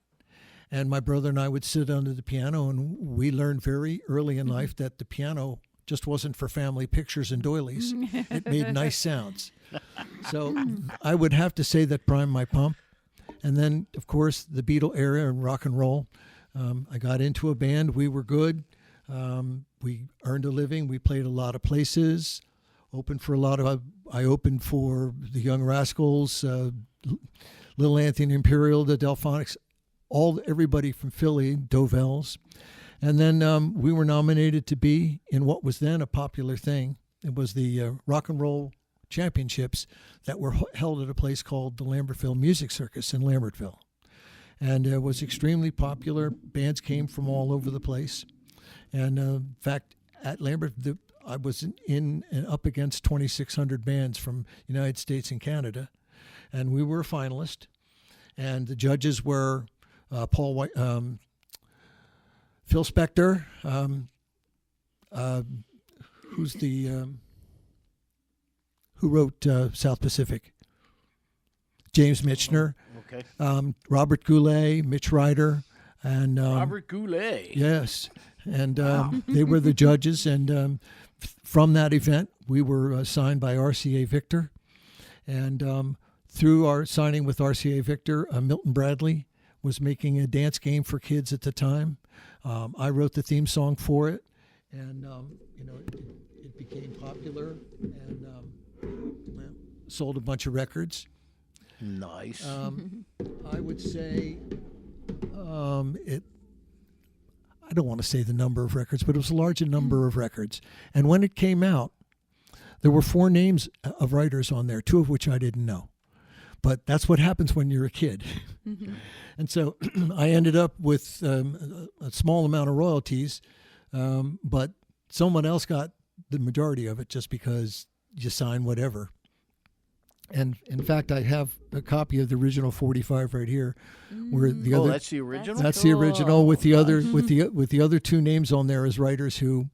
And my brother and I would sit under the piano, and we learned very early in life that the piano just wasn't for family pictures and doilies. It made nice sounds. So I would have to say that primed my pump. And then, of course, the Beatle era and rock and roll. I got into a band. We were good. We earned a living. We played a lot of places. I opened for the Young Rascals, Little Anthony Imperial, the Delphonics, everybody from Philly, Dovell's. And then we were nominated to be in what was then a popular thing. It was the Rock and Roll Championships that were held at a place called the Lambertville Music Circus in Lambertville. And it was extremely popular. Bands came from all over the place. And in fact, at Lambert, I was in and up against 2,600 bands from United States and Canada. And we were a finalist. And the judges were Phil Spector, who wrote South Pacific, James Michener, Okay. Robert Goulet, Mitch Ryder, and Robert Goulet. Yes, and they were the judges. And from that event, we were signed by RCA Victor, and through our signing with RCA Victor, Milton Bradley was making a dance game for kids at the time. I wrote the theme song for it, and it became popular and sold a bunch of records. Nice. I would say it. I don't want to say the number of records, but it was a large number of records. And when it came out, there were 4 names of writers on there, 2 of which I didn't know. But that's what happens when you're a kid. And so I ended up with a small amount of royalties, but someone else got the majority of it just because you sign whatever. And in fact, I have a copy of the original 45 right here, where the other. That's the original. That's the original with the other with the other 2 names on there as writers who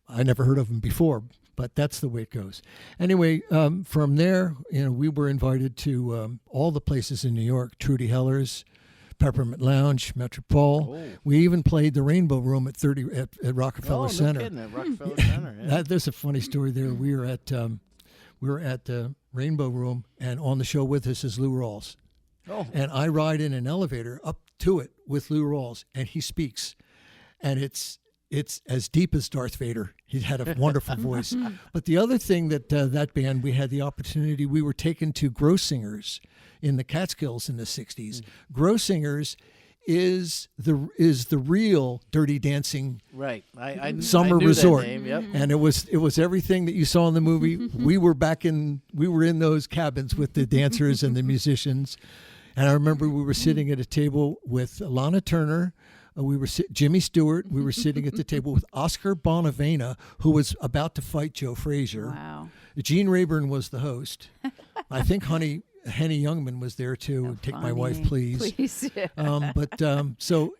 I never heard of them before, but that's the way it goes. Anyway, from there, we were invited to all the places in New York: Trudy Heller's, Peppermint Lounge, Metropole. Oh. We even played the Rainbow Room at Rockefeller Center. No kidding, at Rockefeller Center. Yeah. There's a funny story there. We were at the Rainbow Room, and on the show with us is Lou Rawls. Oh. And I ride in an elevator up to it with Lou Rawls, and he speaks, and it's as deep as Darth Vader. He had a wonderful voice. But the other thing that that band, we had the opportunity, we were taken to Grossinger's in the Catskills in the 60s. Grossinger's is the real Dirty Dancing Right. I summer knew resort. That name, yep. And it was everything that you saw in the movie. we were in those cabins with the dancers and the musicians. And I remember we were sitting at a table with Lana Turner, Jimmy Stewart. We were sitting at the table with Oscar Bonavena, who was about to fight Joe Frazier. Wow. Gene Rayburn was the host. I think Henny Youngman was there too. Take my wife, please. Please. So,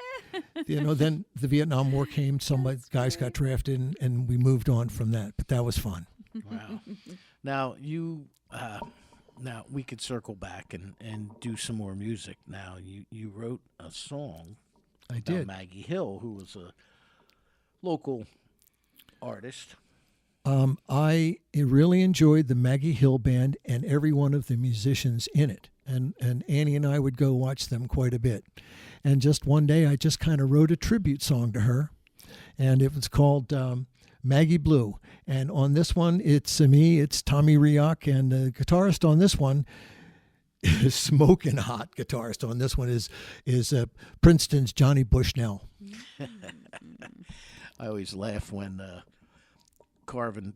then the Vietnam War came. Some guys got drafted, and we moved on from that. But that was fun. Wow. Now now we could circle back and do some more music. Now you wrote a song. I about did. Maggie Hill, who was a local artist. I really enjoyed the Maggie Hill Band and every one of the musicians in it. And Annie and I would go watch them quite a bit. And just one day, I just kind of wrote a tribute song to her. And it was called Maggie Blue. And on this one, it's me, it's Tommy Rioch. And the guitarist on this one is smoking hot guitarist on this one is Princeton's Johnny Bushnell. I always laugh when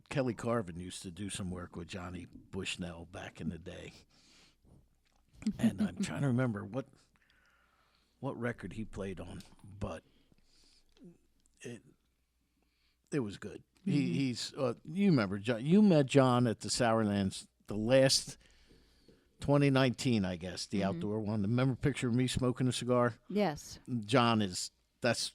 Kelly Carvin used to do some work with Johnny Bushnell back in the day. And I'm trying to remember what record he played on, but it was good. He's you remember John, you met John at the Sourlands the last 2019, I guess, the outdoor one. Remember a picture of me smoking a cigar? Yes. John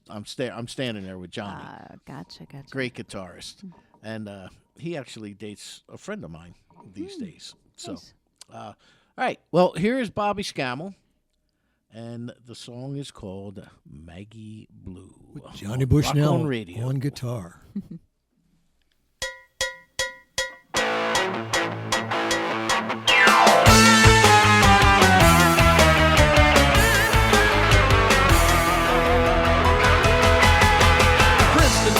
I'm standing there with Johnny. Gotcha. Great guitarist. And he actually dates a friend of mine these days. So, Nice. All right. Well, here is Bobby Scammell, and the song is called Maggie Blue. Johnny Bushnell Rock on Radio. on guitar.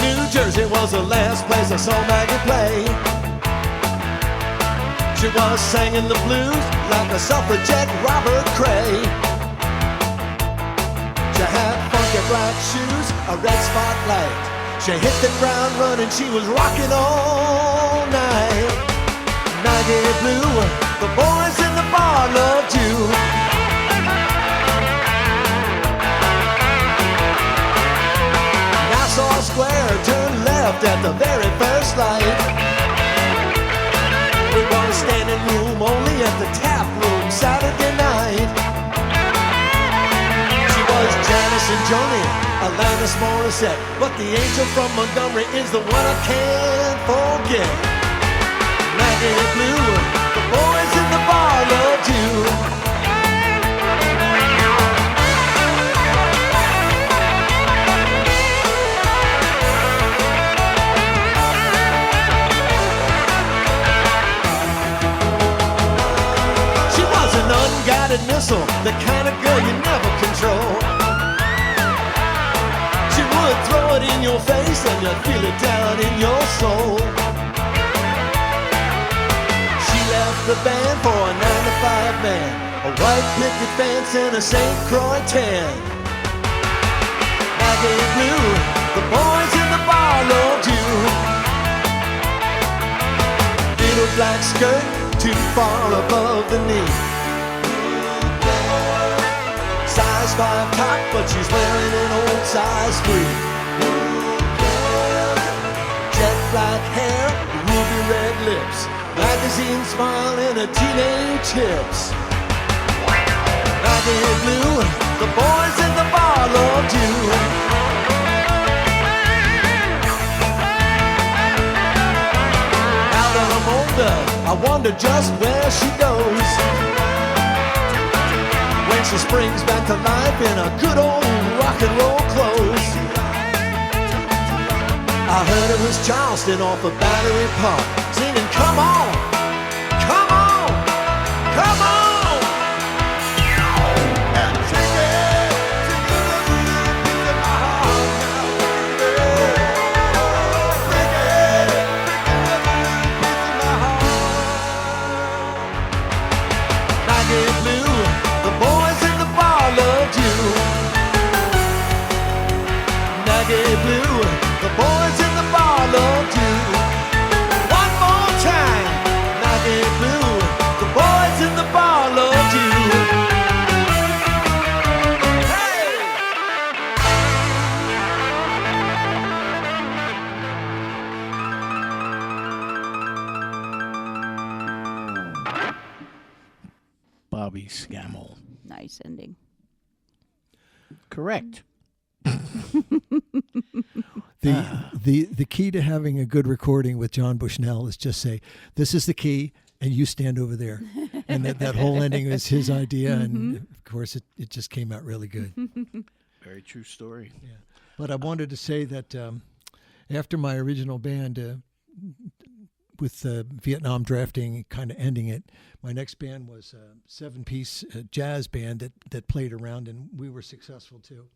New Jersey was the last place I saw Maggie play. She was singing the blues like a suffragette Robert Cray. She had funky black shoes, a red spotlight. She hit the ground running, she was rocking all night. Maggie Blue, the boys in the bar loved you. Nassau Square, turn left at the very first light. We were standing room only at the tap room Saturday night. She was Janice and Joni, Alanis Morissette, but the angel from Montgomery is the one I can't forget. Maggie Blue, the boys in the bar loved you. guided missile, the kind of girl you never control. She would throw it in your face and you'd feel it down in your soul. She left the band for a 9-to-5 man, a white picket fence and a St. Croix tan. Maggie Blue, the boys in the bar loved you. Little black skirt too far above the knee. Size 5 top, but she's wearing an old size 3. Jet black hair, ruby red lips, magazine smile and a teenage hips. Maggie Blue, the boys in the bar loved you. Now that I'm older, I wonder just where she goes when she springs back to life in a good old rock and roll clothes. I heard it was Charleston off of Battery Park, singing, come on, come on, come on. And take it to the piece of my heart now, baby. Take it to the piece of my heart. Maggie Blue, the boys in the bar loved you. Maggie Blue, the boys in the bar loved you. One more time. Maggie Blue, the boys in the bar loved you. Hey! Bobby Scammell. Nice ending. Correct. The key to having a good recording with John Bushnell is just say, this is the key, and you stand over there. And that whole ending is his idea, and of course it just came out really good. Very true story. Yeah. But I wanted to say that after my original band, with Vietnam drafting kind of ending it, my next band was a 7-piece jazz band that played around, and we were successful too.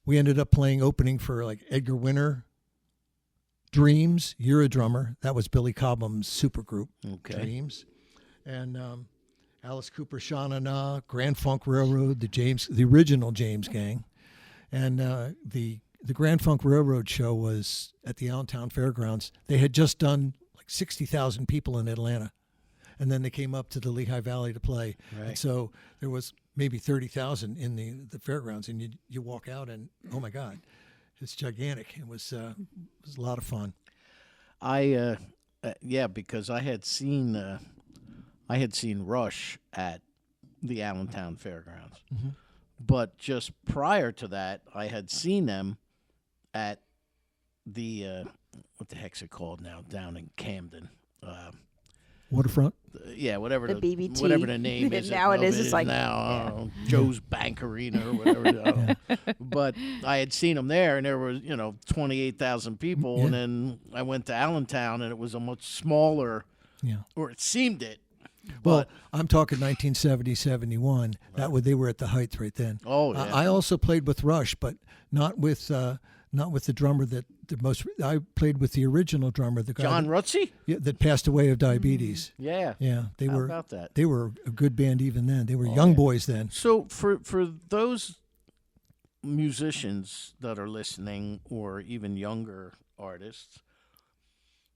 We ended up playing opening for like Edgar Winter, Dreams, You're a Drummer. That was Billy Cobham's supergroup, Okay. Dreams. And Alice Cooper, Sha Na Na, Grand Funk Railroad, the original James Gang. And the Grand Funk Railroad show was at the Allentown Fairgrounds. They had just done like 60,000 people in Atlanta. And then they came up to the Lehigh Valley to play. Right. And so there was maybe 30,000 in the fairgrounds, and you walk out and, oh my God, it's gigantic. It was a lot of fun. Because I had seen Rush at the Allentown Fairgrounds. Mm-hmm. But just prior to that, I had seen them at the what the heck's it called now, down in Camden. Waterfront? Yeah, whatever The BBT. whatever the name is. Now it is. It's like now I don't know, Joe's Bank Arena or whatever. I don't know. But I had seen them there, and there were 28,000 people, Yeah. and then I went to Allentown, and it was a much smaller, or it seemed it. Well, But I'm talking 1970, 71. They were at the heights right then. Oh, yeah. I also played with Rush, but not with the drummer I played with the original drummer, the guy John Rutsey? that passed away of diabetes. Yeah. Yeah, they How were about that? They were a good band even then. They were young boys then. So for those musicians that are listening, or even younger artists,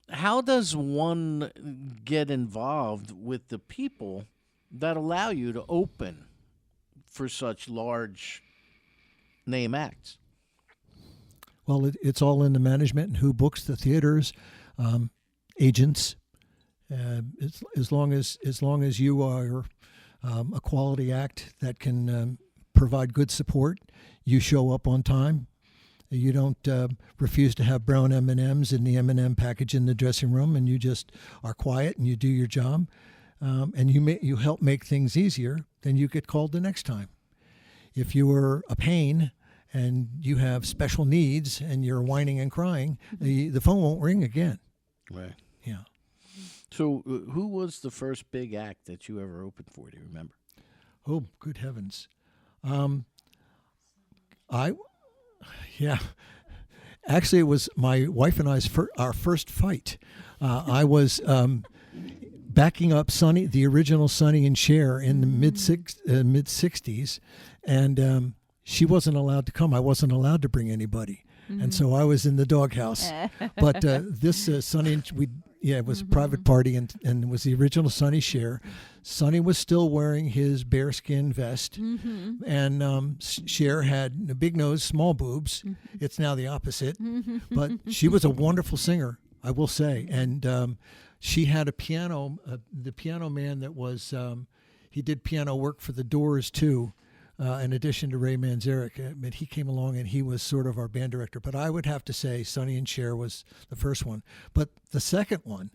how does one get involved with the people that allow you to open for such large name acts? Well, it's all in the management and who books the theaters, agents. As long as you are a quality act that can provide good support, you show up on time. You don't refuse to have brown M&Ms in the M&M package in the dressing room, and you just are quiet and you do your job, and you help make things easier. Then you get called the next time. If you are a pain and you have special needs and you're whining and crying, the phone won't ring again. Right. Yeah. So, who was the first big act that you ever opened for? Do you remember? Oh, good heavens. Yeah. Actually, it was my wife and I's our first fight. I was backing up Sonny, the original Sonny and Cher in the mid 60s, and she wasn't allowed to come. I wasn't allowed to bring anybody, and so I was in the doghouse. But this Sonny, it was a private party, and it was the original Sonny Cher. Sonny was still wearing his bearskin vest, and Cher had a big nose, small boobs. It's now the opposite, but she was a wonderful singer, I will say. And she had a piano, the piano man that was, he did piano work for the Doors too, in addition to Ray Manzarek. But he came along and he was sort of our band director. But I would have to say Sonny and Cher was the first one. But the second one,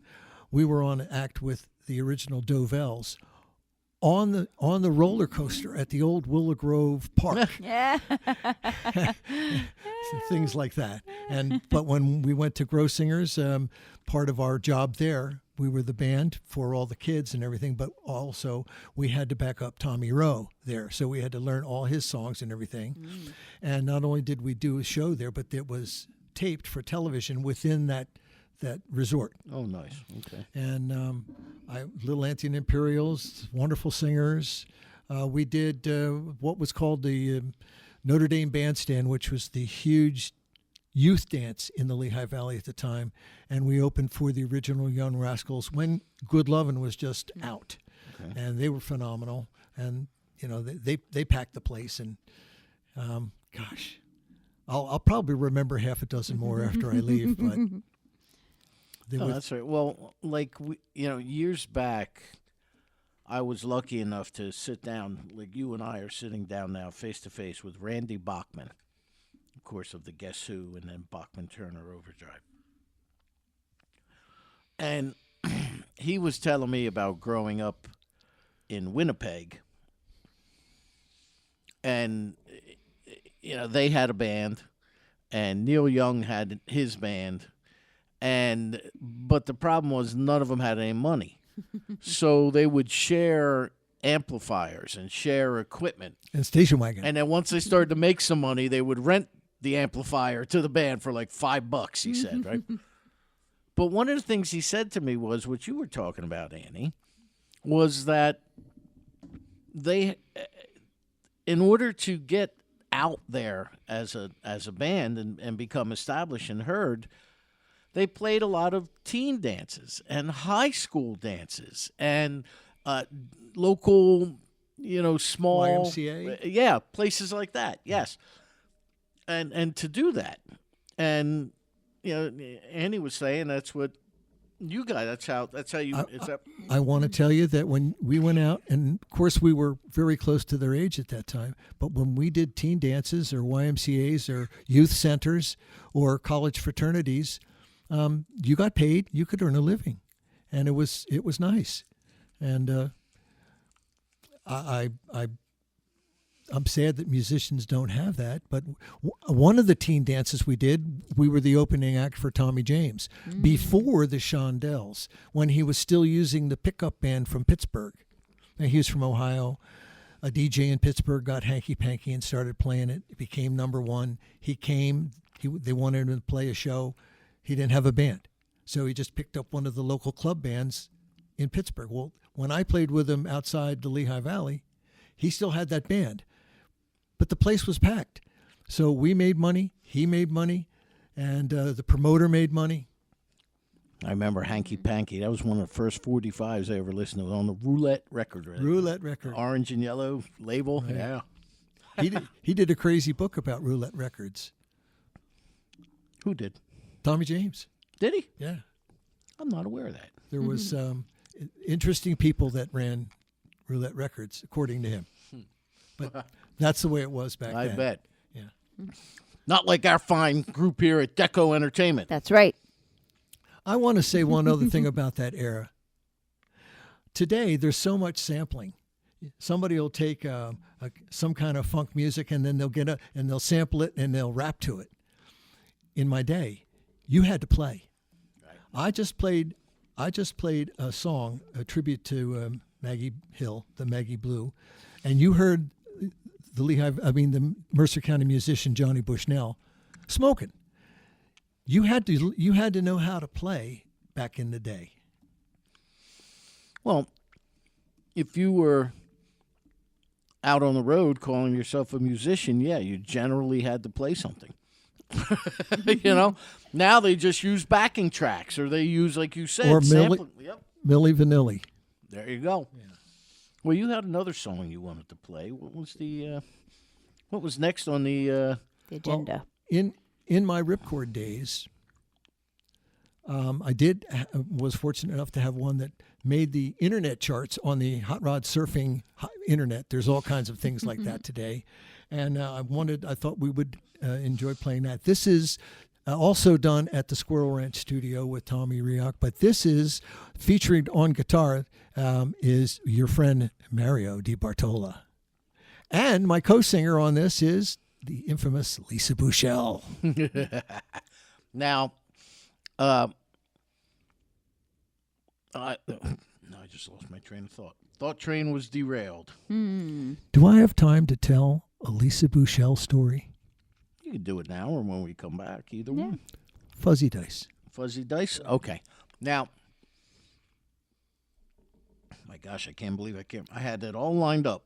we were on an act with the original Dovells on the roller coaster at the old Willow Grove Park. Yeah. Things like that. But when we went to Grossingers, part of our job there, we were the band for all the kids and everything, but also we had to back up Tommy Rowe there. So we had to learn all his songs and everything. And not only did we do a show there, but it was taped for television within that resort. Oh, nice. Okay. And Little Auntie and Imperials, wonderful singers. We did what was called the Notre Dame Bandstand, which was the huge youth dance in the Lehigh Valley at the time. And we opened for the original Young Rascals when Good Lovin' was just out. Okay. And they were phenomenal. And, they packed the place. And, gosh, I'll probably remember half a dozen more after I leave, but... That's right. Well, years back, I was lucky enough to sit down, like you and I are sitting down now, face to face with Randy Bachman, of course, of the Guess Who, and then Bachman Turner Overdrive. And he was telling me about growing up in Winnipeg, and they had a band, and Neil Young had his band. But the problem was none of them had any money. So they would share amplifiers and share equipment. And station wagon. And then once they started to make some money, they would rent the amplifier to the band for like $5, he said, right? But one of the things he said to me was, what you were talking about, Annie, was that they, in order to get out there as a band and become established and heard, they played a lot of teen dances and high school dances and local, small YMCA? Places like that. Yes, and to do that, and Andy was saying that's what you guys. That's how you. I want to tell you that when we went out, and of course we were very close to their age at that time, but when we did teen dances or YMCA's or youth centers or college fraternities. You got paid. You could earn a living, and it was nice. And I'm sad that musicians don't have that. But one of the teen dances we did, we were the opening act for Tommy James before the Shondells, when he was still using the pickup band from Pittsburgh. Now, he was from Ohio. A DJ in Pittsburgh got hanky panky and started playing it. It became number one. He came. They wanted him to play a show. He didn't have a band, so he just picked up one of the local club bands in Pittsburgh. Well, when I played with him outside the Lehigh Valley, he still had that band, but the place was packed. So we made money, he made money, and the promoter made money. I remember Hanky Panky. That was one of the first 45s I ever listened to on the Roulette record. Right? Roulette record. Orange and yellow label. Right. Yeah. He did a crazy book about Roulette records. Who did? Tommy James. Did he? Yeah. I'm not aware of that. There was interesting people that ran Roulette Records, according to him. But that's the way it was back then. I bet. Yeah. Not like our fine group here at Deco Entertainment. That's right. I want to say one other thing about that era. Today, there's so much sampling. Somebody will take some kind of funk music, and then they'll sample it and they'll rap to it. In my day, you had to play. Right. I I just played a song, a tribute to Maggie Hill, the Maggie Blue, and you heard the Mercer County musician Johnny Bushnell smoking. You had to know how to play back in the day. Well, if you were out on the road calling yourself a musician, yeah, you generally had to play something. You know, now they just use backing tracks, or they use, like you said, or sampling. Yep. Milli Vanilli. There you go. Yeah. Well, you had another song you wanted to play. What was next on the agenda? Well, in my ripcord days, I was fortunate enough to have one that made the internet charts on the hot rod surfing internet. There's all kinds of things like that today, and I thought we would enjoy playing that. This is also done at the Squirrel Ranch studio with Tommy Rioch, but this is featuring on guitar is your friend Mario Di Bartola, and my co-singer on this is the infamous Lisa Bouchel. Now, I just lost my train of thought. Thought train was derailed. Do I have time to tell a Lisa Bouchel story? You can do it now or when we come back. Either one. Fuzzy Dice. Fuzzy Dice? Okay. Now, my gosh, I can't believe I had that all lined up,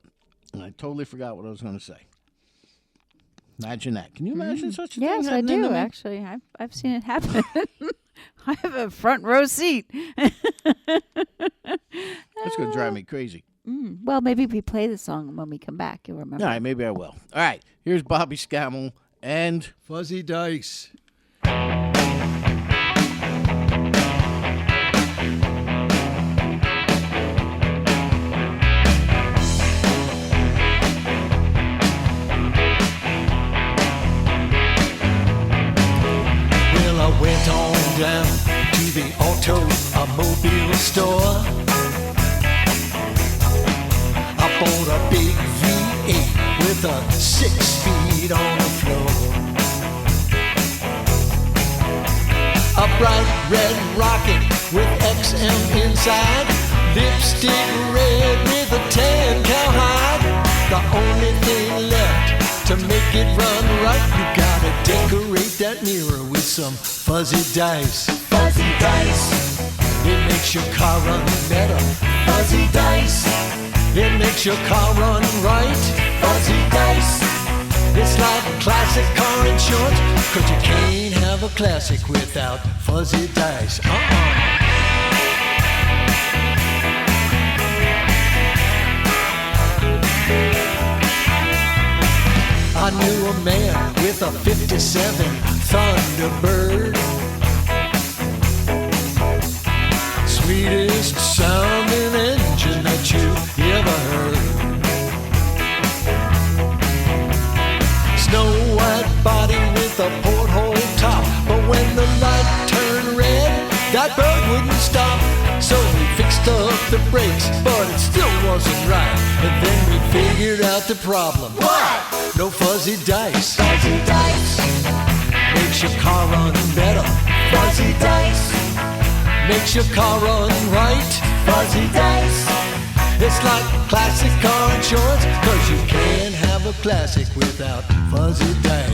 and I totally forgot what I was going to say. Imagine that. Can you imagine such a thing? Yes, I do, actually. I've seen it happen. I have a front row seat. That's going to drive me crazy. Well, maybe if we play the song when we come back, you'll remember. All right, maybe I will. All right, here's Bobby Scammell and Fuzzy Dice. Well, I went on down to the automobile store. I bought a big V8 with a 6-speed on the floor. A bright red rocket with XM inside, lipstick red with a tan cowhide. The only thing left to make it run right, you gotta decorate that mirror with some fuzzy dice. Fuzzy dice. It makes your car run better. Fuzzy dice. It makes your car run right. Fuzzy dice. It's like classic car insurance, 'cause you can't have a classic without fuzzy dice. I knew a man with a 57 Thunderbird. Sweetest sounding engine that you ever heard. Snow white body with a porthole top, but when the light turned red, that bird wouldn't stop. So we fixed up the brakes, but it still wasn't right. And then we figured out the problem. What? No fuzzy dice. Fuzzy dice makes your car run better. Fuzzy dice makes your car run right. Fuzzy dice. It's like classic car insurance, 'cause you can't have a classic without fuzzy dice.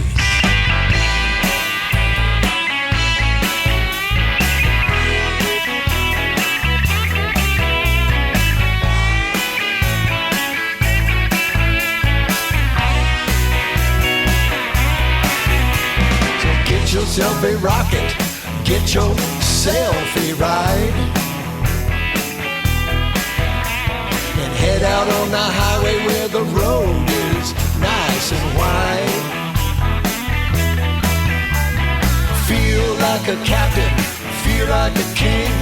So get yourself a rocket, get yourself a ride, and head out on the highway where the road is nice and wide. Feel like a captain, feel like a king.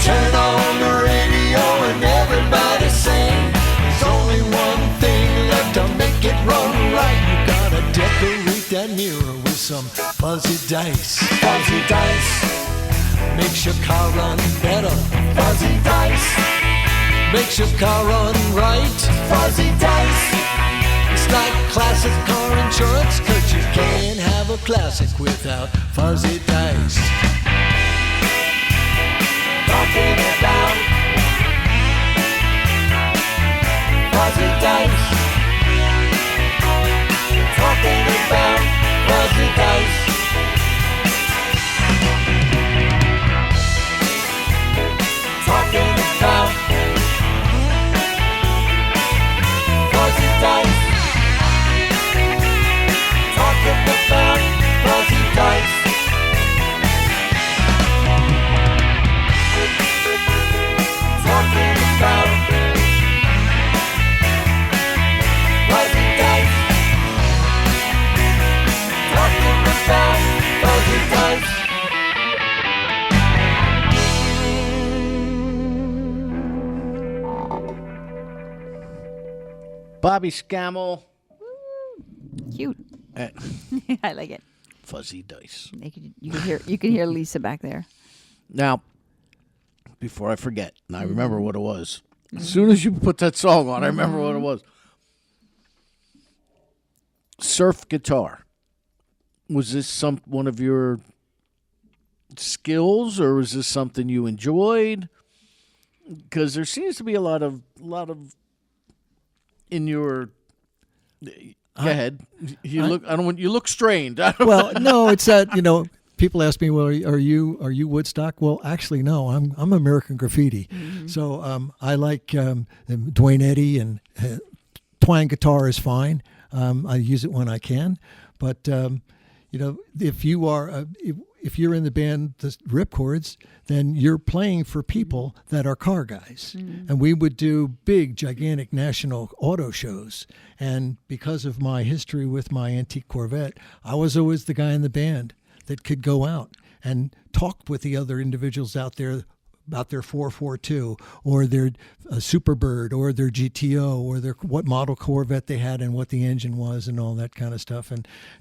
Turn on the radio and everybody sing. There's only one thing left to make it run right. You gotta decorate that mirror with some fuzzy dice. Fuzzy dice makes your car run better. Fuzzy dice makes your car run right. Fuzzy dice. It's like classic car insurance, 'cause you can't have a classic without fuzzy dice. talking about fuzzy dice. Talking about fuzzy dice. Talking about fuzzy dice. Talking about fuzzy dice. Talking about fuzzy dice. Talking about fuzzy dice. Bobby Scammell. Cute. Uh, I like it. Fuzzy Dice. You can hear Lisa back there. Now, before I forget, and I remember what it was. As soon as you put that song on, I remember what it was. Surf guitar. Was this one of your skills, or was this something you enjoyed? Because there seems to be a lot of in your. Go ahead. You look strained. Well, no, it's that, people ask me, well, are you Woodstock? Well, actually, no, I'm American Graffiti. Mm-hmm. So I like Dwayne Eddy, and twang guitar is fine. I use it when I can, but if you're in the band, the Ripcords, then you're playing for people that are car guys. Mm. And we would do big, gigantic national auto shows. And because of my history with my antique Corvette, I was always the guy in the band that could go out and talk with the other individuals out there about their 442 or their Superbird or their GTO or their what model Corvette they had and what the engine was and all that kind of stuff.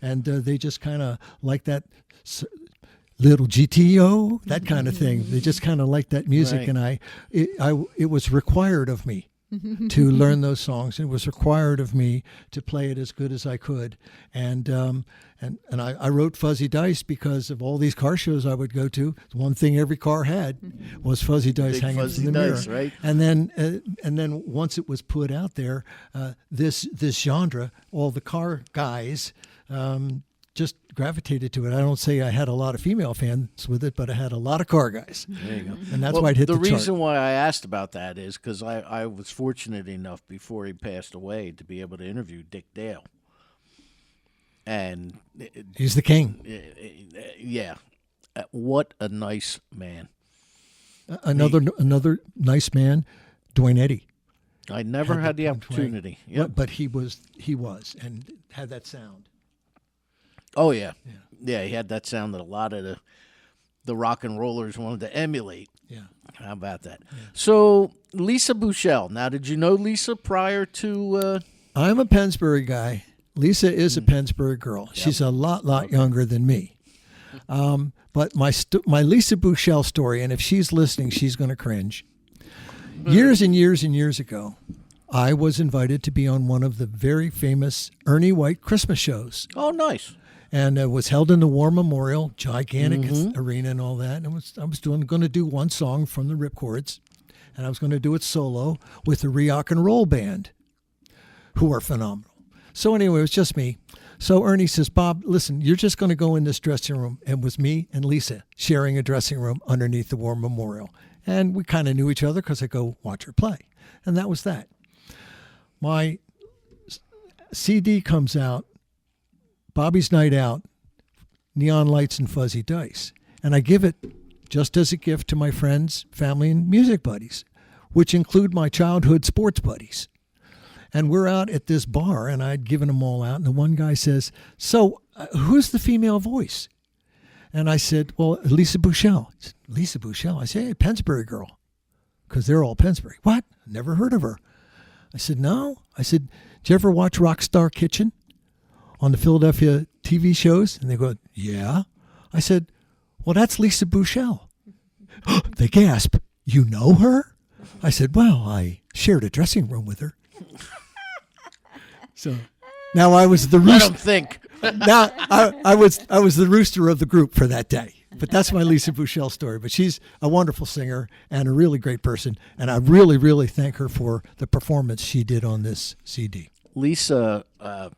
And they just kind of like that little GTO, that kind of thing. They just kind of like that music. Right. And it was required of me to learn those songs. It was required of me to play it as good as I could. And I wrote Fuzzy Dice because of all these car shows I would go to. The one thing every car had was Fuzzy Dice Big hanging Fuzzy in the Dice, mirror. right? And then once it was put out there, this genre, all the car guys just gravitated to it. I don't say I had a lot of female fans with it, but I had a lot of car guys. There you go. And that's why it hit the chart. The reason why I asked about that is because I was fortunate enough before he passed away to be able to interview Dick Dale. And he's the king. Yeah. What a nice man. Another nice man, Dwayne Eddy. I never had the opportunity. Yep. But he was and had that sound. Oh, yeah. Yeah, he had that sound that a lot of the rock and rollers wanted to emulate. Yeah. How about that? Yeah. So, Lisa Bouchel. Now, did you know Lisa prior to... I'm a Pennsbury guy. Lisa is a Pennsbury girl. Yep. She's a lot younger than me. But my Lisa Bouchel story, and if she's listening, she's going to cringe. Years and years and years ago, I was invited to be on one of the very famous Ernie White Christmas shows. Oh, nice. And it was held in the War Memorial, gigantic arena and all that. And I was going to do one song from the Ripcords, and I was going to do it solo with the Rock and Roll Band, who are phenomenal. So anyway, it was just me. So Ernie says, Bob, listen, you're just going to go in this dressing room. And it was me and Lisa sharing a dressing room underneath the War Memorial. And we kind of knew each other because I go watch her play. And that was that. My CD comes out, Bobby's Night Out, Neon Lights and Fuzzy Dice. And I give it just as a gift to my friends, family, and music buddies, which include my childhood sports buddies. And we're out at this bar, and I'd given them all out. And the one guy says, so who's the female voice? And I said, well, Lisa Bouchel. Said, Lisa Bouchel? I said, hey, Pennsbury girl, because they're all Pennsbury. What? Never heard of her. I said, no. I said, did you ever watch Rockstar Kitchen on the Philadelphia TV shows? And they go, yeah. I said, well, that's Lisa Bouchel. They gasp, you know her? I said, well, I shared a dressing room with her. So now I was the rooster. Let him think. Now I was the rooster of the group for that day. But that's my Lisa Bouchel story. But she's a wonderful singer and a really great person. And I really, really thank her for the performance she did on this CD. Lisa, I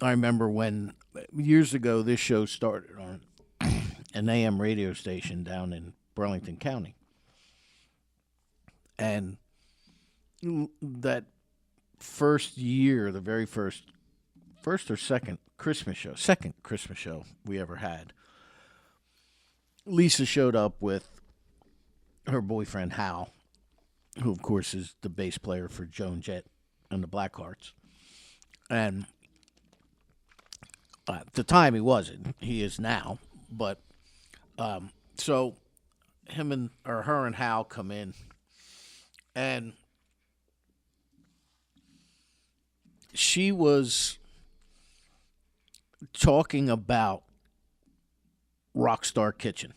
remember when years ago this show started on an AM radio station down in Burlington County. And that first year, the very first or second Christmas show we ever had, Lisa showed up with her boyfriend Hal, who of course is the bass player for Joan Jett and the Blackhearts. And at the time he wasn't. He is now. But so her and Hal come in, and she was talking about Rockstar Kitchen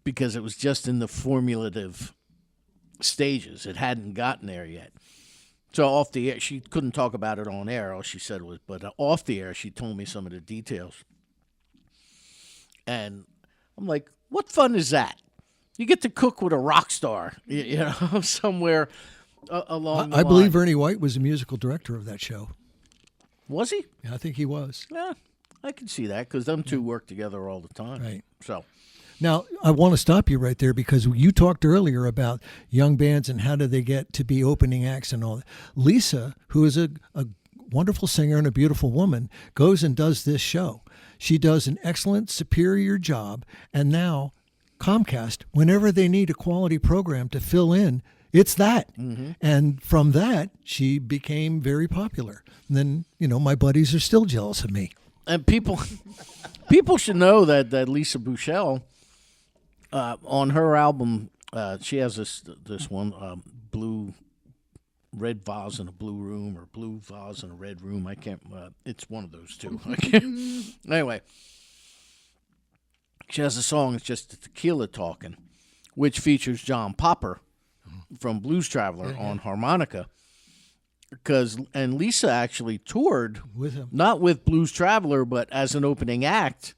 because it was just in the formulative stages. It hadn't gotten there yet. So off the air, she couldn't talk about it on air. All she said was, but off the air, she told me some of the details. And I'm like, what fun is that? You get to cook with a rock star, you know, somewhere along the I line. believe Ernie White was the musical director of that show. Was he? Yeah, I think he was. Yeah, I can see that because them two work together all the time. Right. So Now, I want to stop you right there because you talked earlier about young bands and how do they get to be opening acts and all that. Lisa, who is a wonderful singer and a beautiful woman, goes and does this show. She does an excellent, superior job. And now Comcast, whenever they need a quality program to fill in, it's that. Mm-hmm. And from that, she became very popular. And then, my buddies are still jealous of me. And people should know that Lisa Bouchel, on her album, she has this one, red vase in a blue room or blue vase in a red room. I can't. It's one of those two. I can't. Anyway, she has a song. It's just the tequila talking, which features John Popper from Blues Traveler on harmonica. And Lisa actually toured with him, not with Blues Traveler, but as an opening act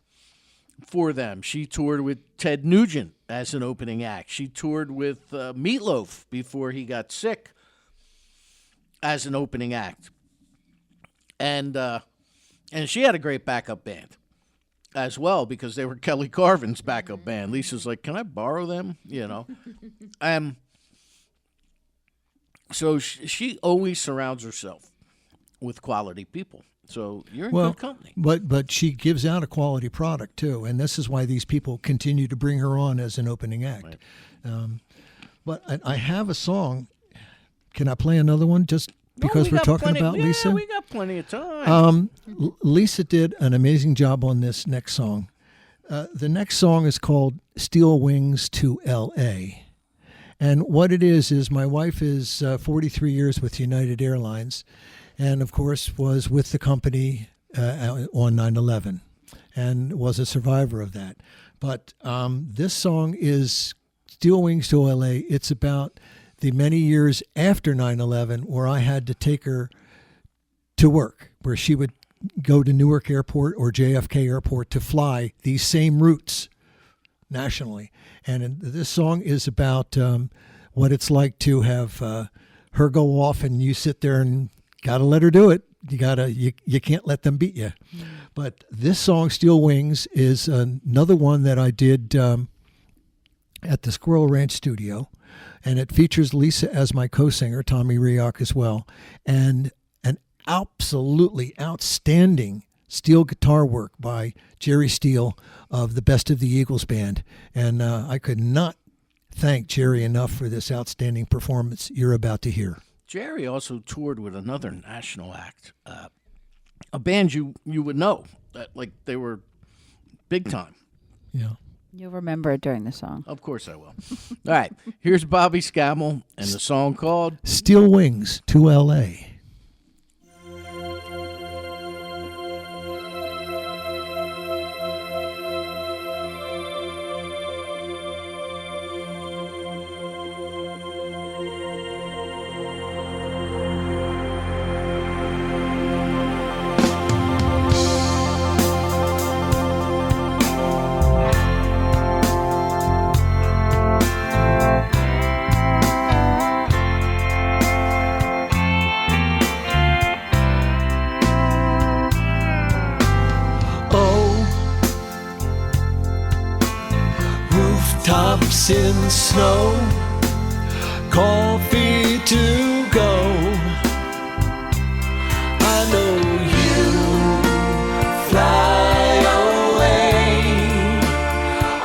for them. She toured with Ted Nugent as an opening act. She toured with Meatloaf before he got sick as an opening act. And she had a great backup band as well because they were Kelly Carvin's backup band. Lisa's like, can I borrow them? So she always surrounds herself with quality people. So you're in good company. But she gives out a quality product, too. And this is why these people continue to bring her on as an opening act. Right. But I have a song. Can I play another one just because we're talking about Lisa? Yeah, we got plenty of time. Lisa did an amazing job on this next song. The next song is called Steel Wings to L.A., and what it is my wife is 43 years with United Airlines and, of course, was with the company on 9/11 and was a survivor of that. But this song is Steel Wings to L.A. It's about the many years after 9/11 where I had to take her to work, where she would go to Newark Airport or JFK Airport to fly these same routes nationally. And this song is about what it's like to have her go off and you sit there and got to let her do it. You can't let them beat you. Mm. But this song, Steel Wings, is another one that I did at the Squirrel Ranch studio. And it features Lisa as my co-singer, Tommy Rioch as well, and an absolutely outstanding steel guitar work by Jerry Steele of the Best of the Eagles Band. And I could not thank Jerry enough for this outstanding performance you're about to hear. Jerry also toured with another national act, a band you would know, like they were big time. Yeah. You'll remember it during the song. Of course I will. All right, here's Bobby Scammell and the song called Steel Wings to L.A. ice in snow, coffee to go. I know you fly away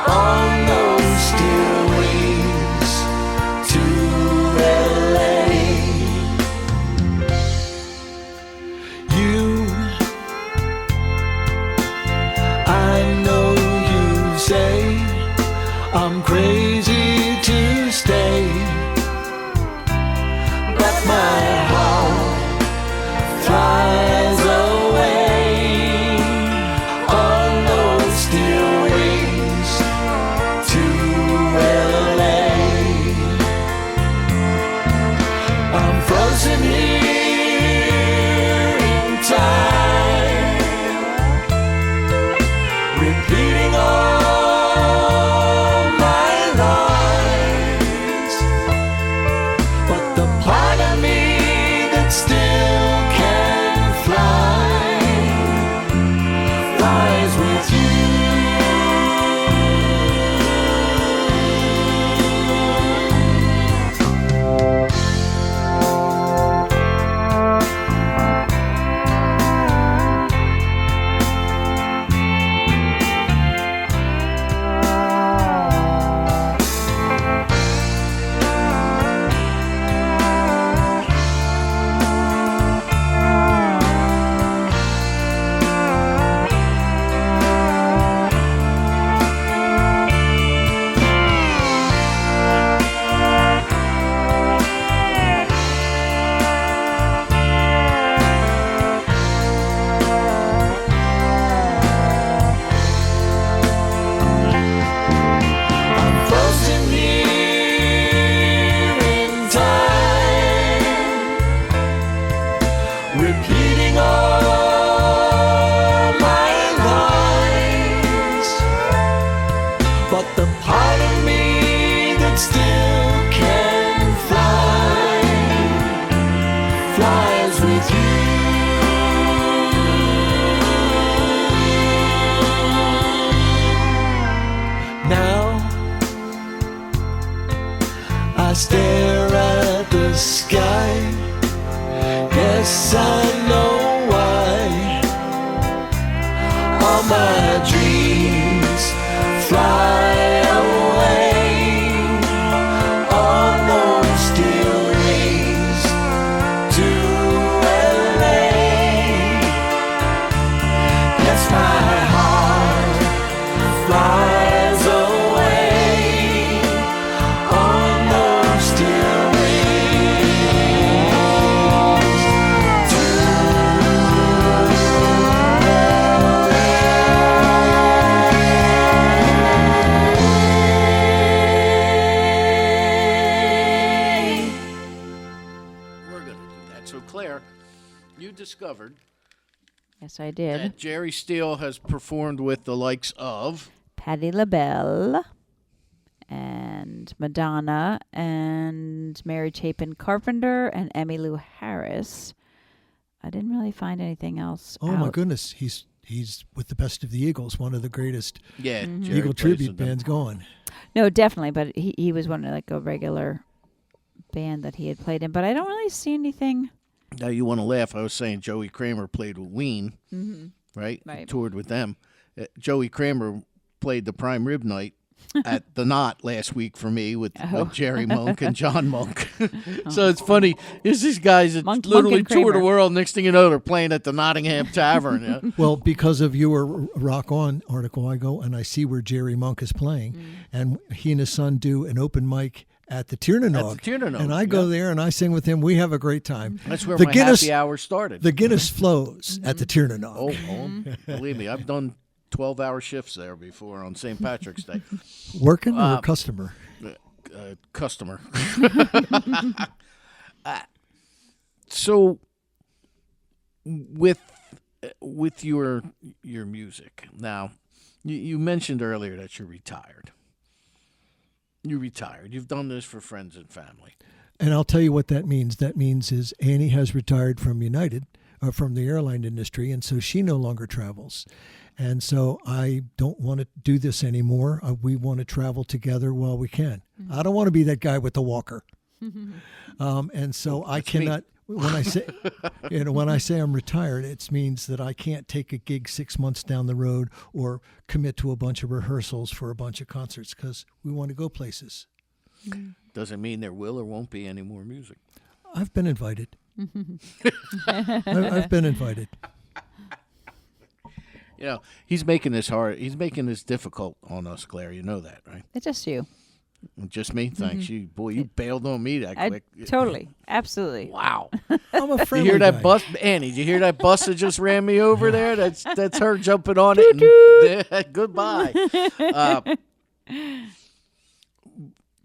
on those steel wings to LA. I know you say I'm crazy to stay, but my heart flies away on those steel wings to LA. I'm frozen here in time, repeating all my lines, but the part of me that still can fly flies with you. I'm frozen here in time, repeating all my lines, but the part of me that still can fly flies with you. Now I stare at the sky. Yes, I know why. All my dreams fly away on those steel wings to LA. Yes, my heart flies away on those steel wings to We're going to do that. So, Claire, you discovered Yes, I did. that Jerry Steele has performed with the likes of. Patti LaBelle and Madonna and Mary Chapin Carpenter and Emmylou Harris. I didn't really find anything else. Oh my out. goodness, he's with the Best of the Eagles, one of the greatest Yeah, Jerry Eagle plays tribute with them. bands going. No, definitely, but he was one of like a regular band that he had played in. But I don't really see anything. Now, you want to laugh. I was saying Joey Kramer played with Ween, right? Right. Toured with them. Joey Kramer played the Prime Rib Night at the Knot last week for me with Jerry Monk and John Monk. So it's funny. It's these guys that Monk literally and tour the Kramer. world. Next thing you know, they're playing at the Nottingham Tavern. Yeah. Well, because of your Rock On article, I go and I see where Jerry Monk is playing, and he and his son do an open mic at the Tiernanog. At the Tiernanog, And I go yeah. there and I sing with him. We have a great time. That's where The my happy hour started. The Guinness flows at the Tiernanog. Oh, believe me, I've done 12-hour shifts there before on St. Patrick's Day. Working or customer? Customer. So, with your music now, you mentioned earlier that you're retired. You're retired. You've done this for friends and family. And I'll tell you what that means. That means is Annie has retired from United, from the airline industry, and so she no longer travels. And so I don't want to do this anymore. We want to travel together while we can. I don't want to be that guy with the walker. And so I cannot. When I say, when I say I'm retired, it means that I can't take a gig 6 months down the road or commit to a bunch of rehearsals for a bunch of concerts because we want to go places. Doesn't mean there will or won't be any more music. I've been invited. I've been invited. You know, he's making this hard. He's making this difficult on us, Claire. You know that, right? It's just you. Just me? Thanks. You bailed on me that quick. Totally. Absolutely. Wow. I'm a You friendly hear that guy. bus, Annie? Did you hear that bus that just ran me over there? That's her jumping on it. And, goodbye.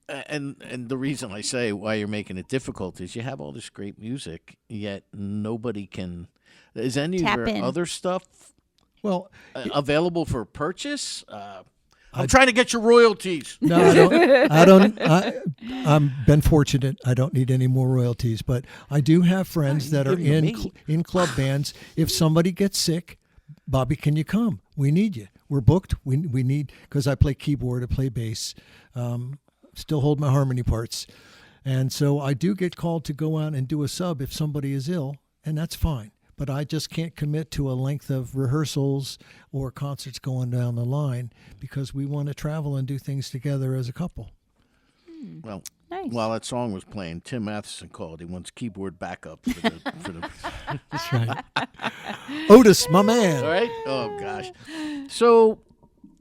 And the reason I say why you're making it difficult is you have all this great music, yet nobody can. Is any Tap of your in. other stuff Well, available for purchase? I'm trying to get your royalties. no, I don't. I'm been fortunate. I don't need any more royalties, but I do have friends that are give them to me. in club bands. If somebody gets sick, Bobby, can you come? We need you. We're booked. We need, because I play keyboard, I play bass, still hold my harmony parts, and so I do get called to go out and do a sub if somebody is ill, and that's fine. But I just can't commit to a length of rehearsals or concerts going down the line because we want to travel and do things together as a couple. Well, Nice. while that song was playing, Tim Matheson called. He wants keyboard backup for the That's right. Otis, my man. All right. Oh gosh. So,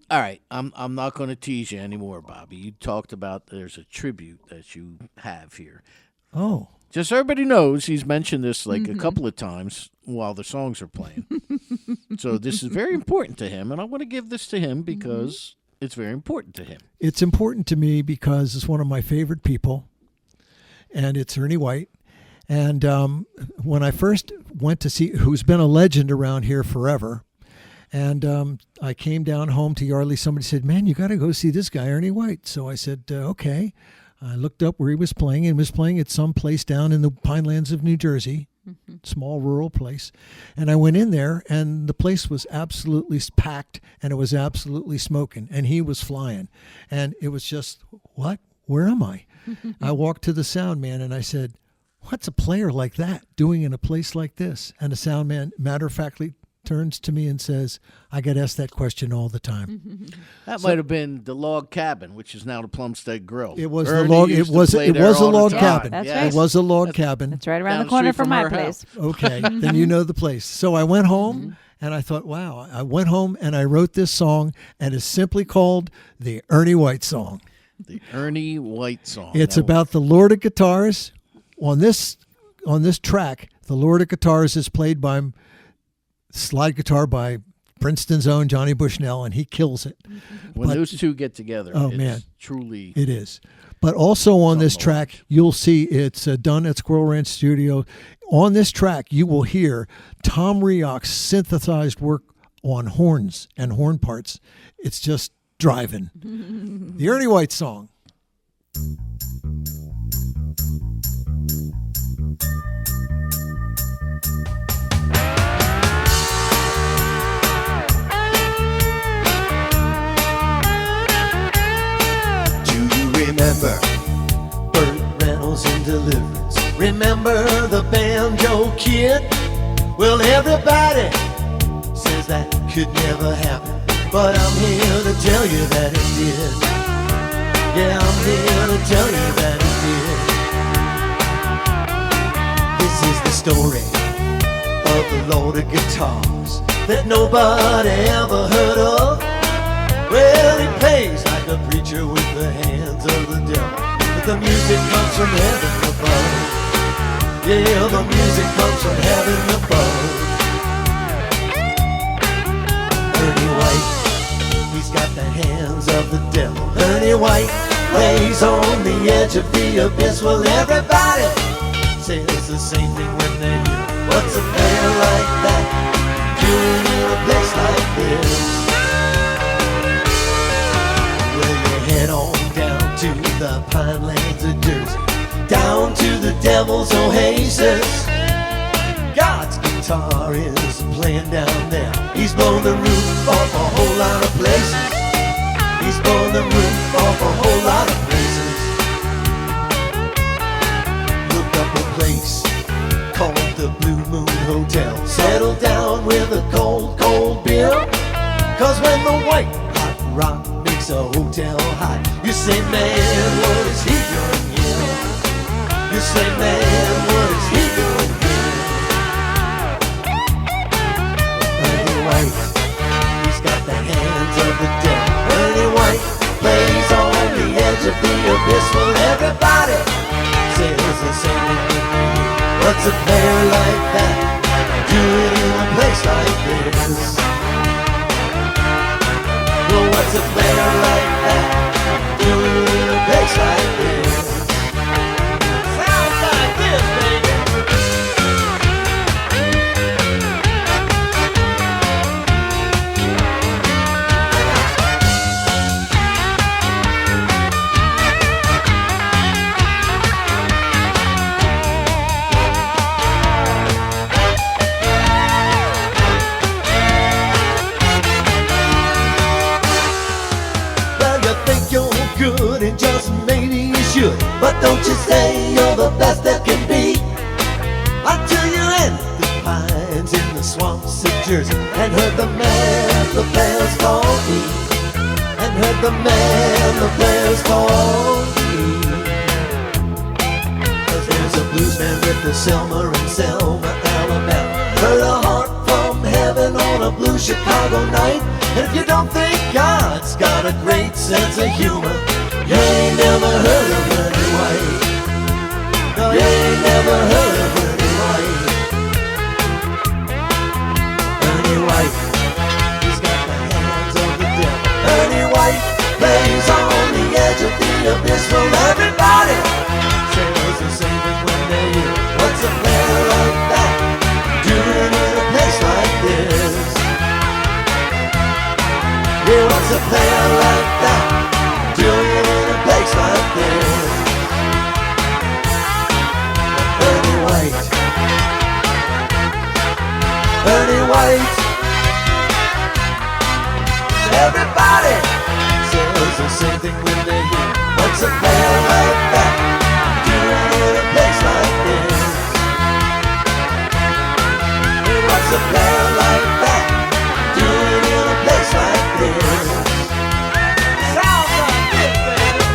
all right. I'm not going to tease you anymore, Bobby. You talked about there's a tribute that you have here. Oh, Just so everybody knows, he's mentioned this like a couple of times while the songs are playing. So this is very important to him, and I want to give this to him because it's very important to him. it's important to me because it's one of my favorite people, and it's Ernie White. And when I first went to see, who's been a legend around here forever, and I came down home to Yardley, somebody said, "Man, you got to go see this guy, Ernie White." So I said, "Okay." I looked up where he was playing, and was playing at some place down in the Pinelands of New Jersey, small rural place. And I went in there, and the place was absolutely packed, and it was absolutely smoking, and he was flying. And it was just, what? Where am I? I walked to the sound man, and I said, "What's a player like that doing in a place like this?" And the sound man, matter-of-factly, turns to me and says, "I get asked that question all the time." That might have been the log cabin, which is now the Plumstead Grill. It was Ernie the log. It used to was. play It there was a all the log time. cabin. That's Yes. It was a log cabin. It's right around Down the corner street from from our her place. house. Okay, then you know the place. So I went home and I thought, wow. I went home and I wrote this song, and it's simply called the Ernie White song. The Ernie White song. It's Now, about the Lord of Guitars. On this track, the Lord of Guitars is played by slide guitar by Princeton's own Johnny Bushnell, and he kills it. when but- those two get together, Oh, it's man. truly. It is. But also on this Something to track, you'll see it's done at Squirrel Ranch Studio. On this track, you will hear Tom Rioch's synthesized work on horns and horn parts. It's just driving. The Ernie White song. Do you remember Burt Reynolds in Deliverance? Remember the banjo kid? Well, everybody says that could never happen, but I'm here to tell you that it did. Yeah, I'm here to tell you that it did. This is the story of the Lord of Guitars that nobody ever heard of. Well, he plays like a preacher with the hands of the devil, but the music comes from heaven above. Yeah, the music comes from heaven above. Ernie White, he's got the hands of the devil. Ernie White lays on the edge of the abyss. Well, everybody says the same thing when they hear, what's a player like that doing in a place like this? Well, you head on down to the Pinelands of Jersey, down to the Devil's Oasis. God's guitar guitar is playing down there. He's blown the roof off a whole lot of places. He's blown the roof off a whole lot of places. Look up a place called the Blue Moon Hotel. Settle down with a cold, cold beer. Cause when the white hot rock makes a hotel hot, you say, man, what is he doing here? You say, man, what is he doing here? Ernie White, he's got the hands of the dead. Ernie White plays on the edge of the abyss. Well, everybody says the same thing. What's a player like that doing in a place like this? Well, what's a player like that doing in a place like this? Sounds like this, baby. Good and just maybe you should, but don't you say you're the best that can be until you enter the pines in the swamps of Jersey and heard the man the players call me, and heard the man the players call me. Cause there's a bluesman with the Selma in Selma, Alabama, heard a heart from heaven on a blue Chicago night. And if you don't think God's got a great sense of humor, you ain't never heard of Ernie White. No, you ain't never heard of Ernie White. Ernie White, he's got the hands of the devil. Ernie White plays on the edge of the abyss. Well, everybody says the same thing when they hear. What's a player like that doing in a place like this? Yeah, what's a player like that doing in a place like this? Ernie White, Ernie White. Everybody says the same thing when they hear. What's a player like that doing in a place like this? Yeah, what's a player like that doing in a place like this? Sounds like this, baby.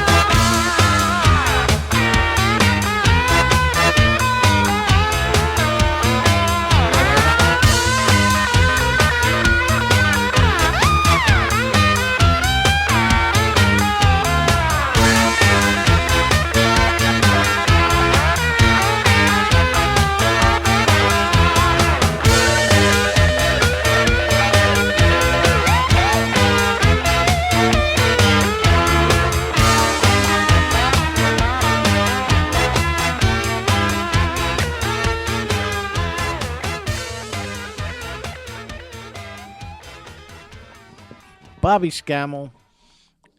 Bobby Scammell,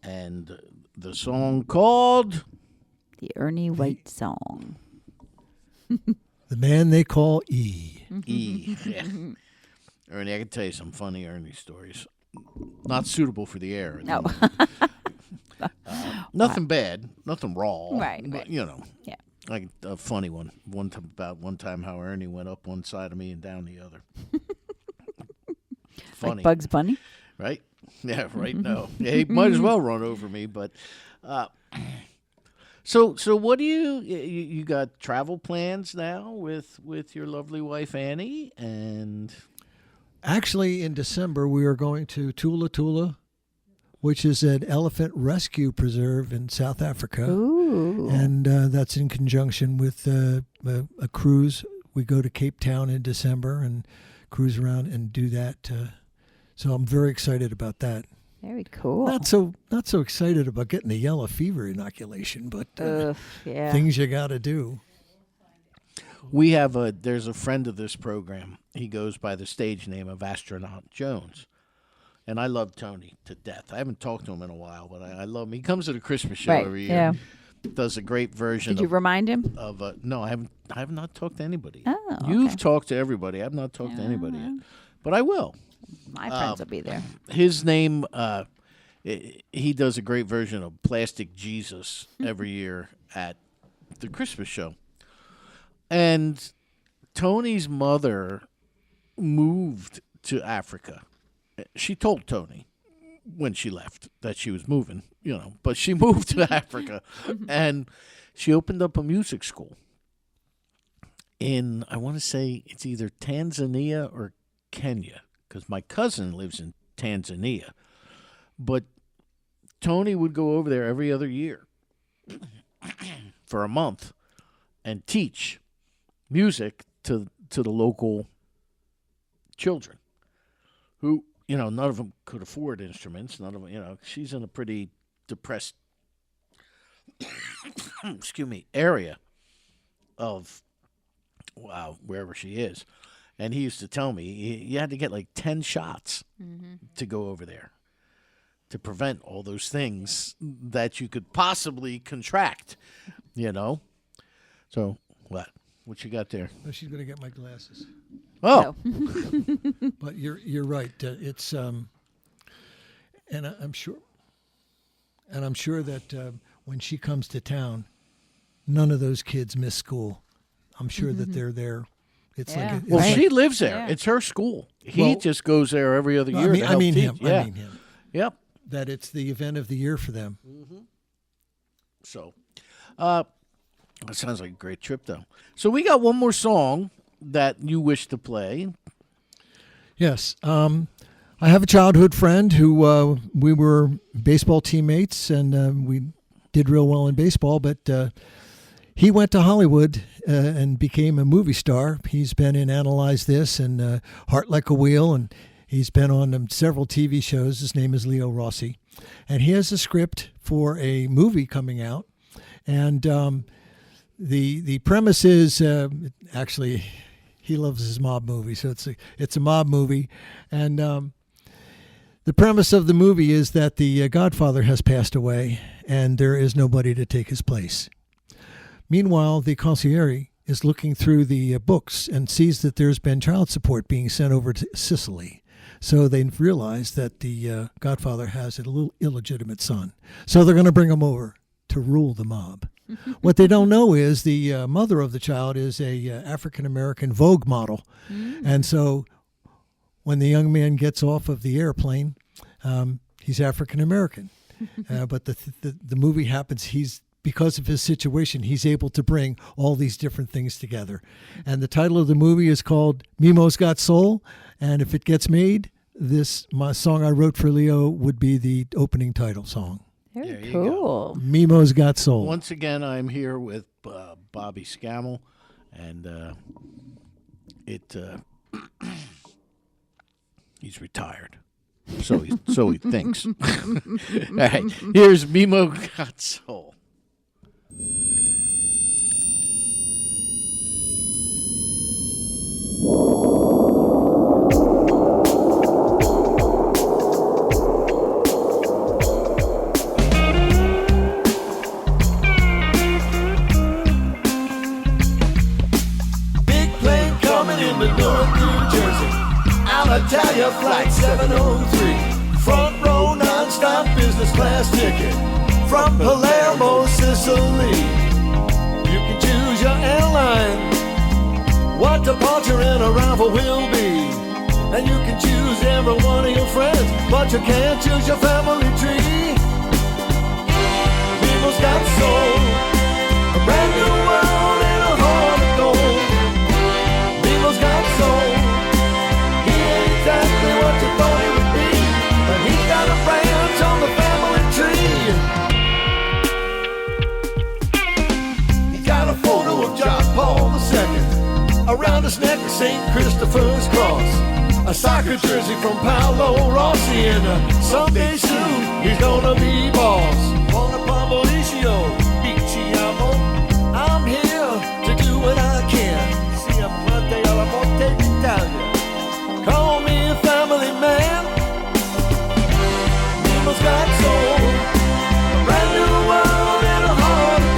and the song called The Ernie White song. The man they call E. E. Yeah. Ernie, I can tell you some funny Ernie stories. Not suitable for the air. No. Nothing bad, nothing raw. Right, but, right. you know. Yeah. Like a funny one. About one time how Ernie went up one side of me and down the other. Funny. Like Bugs Bunny? Right? Yeah, right. No. Yeah, he might as well run over me, but so what do you got travel plans now with your lovely wife Annie? And Actually, in December, we are going to Tula Tula, which is an elephant rescue preserve in South Africa. Ooh. And that's in conjunction with a cruise. We go to Cape Town in December and cruise around and do that. So I'm very excited about that. Very cool. Not so excited about getting the yellow fever inoculation, but Yeah. things you got to do. we have there's a friend of this program. He goes by the stage name of Astronaut Jones. And I love Tony to death. I haven't talked to him in a while, but I love him. He comes to the Christmas show Right, every year. yeah. does a great version. Did you remind him? Of no, I have not talked to anybody. Oh, You've okay. talked to everybody. I've not talked to anybody yet, but I will. My friends will be there. His name, he does a great version of Plastic Jesus every year at the Christmas show. And Tony's mother moved to Africa. She told Tony when she left that she was moving, but she moved to Africa. And she opened up a music school in, I want to say it's either Tanzania or Kenya, because my cousin lives in Tanzania. But Tony would go over there every other year for a month and teach music to the local children who, none of them could afford instruments. None of them, she's in a pretty depressed, area of, wherever she is. And he used to tell me you had to get like 10 shots to go over there to prevent all those things that you could possibly contract, So, what? What you got there? Oh, she's going to get my glasses. Oh. No. But you're right. It's and I'm sure that when she comes to town, none of those kids miss school. I'm sure that they're there. It's Yeah. like Well, Right. she lives there. Yeah. It's her school. He just goes there every other year. I mean to him. help teach. Yeah. I mean him. Yep. That it's the event of the year for them. So, that sounds like a great trip, though. So we got one more song that you wish to play. Yes. I have a childhood friend who we were baseball teammates, and we did real well in baseball, but he went to Hollywood and became a movie star. He's been in Analyze This and Heart Like a Wheel, and he's been on several TV shows. His name is Leo Rossi. And he has a script for a movie coming out. And the premise is actually he loves his mob movie, so it's a mob movie. And the premise of the movie is that the Godfather has passed away and there is nobody to take his place. Meanwhile, the concierge is looking through the books and sees that there's been child support being sent over to Sicily. So they realize that the Godfather has a little illegitimate son. So they're going to bring him over to rule the mob. What they don't know is the mother of the child is a African-American Vogue model. And so when the young man gets off of the airplane, he's African-American. But the movie happens, because of his situation, he's able to bring all these different things together. And the title of the movie is called Mimo's Got Soul. And if it gets made, my song I wrote for Leo would be the opening title song. Very There you cool. Mimo's Got Soul. Once again, I'm here with Bobby Scammell, and he's retired. So he thinks. All right, here's Mimo Got Soul. Big plane coming into Newark, New Jersey. Alitalia flight 703. Front row non-stop business class ticket from Palermo, Sicily. You can choose your airline, what departure and arrival will be. And you can choose every one of your friends, but you can't choose your family tree. Mimo's got soul, a brand new world and a heart of gold. Mimo's got soul, he ain't exactly what you thought he would be, but he's got a branch on the family tree. He's got a photo of John Paul II around his neck, a St. Christopher's cross. A soccer jersey from Paolo Rossi, and someday soon he's gonna be boss. Buona Pavolicio, Picciamo, I'm here to do what I can. Si amante alla morte d'Italia. Call me a family man. Mimo's got soul, a brand new world and a heart of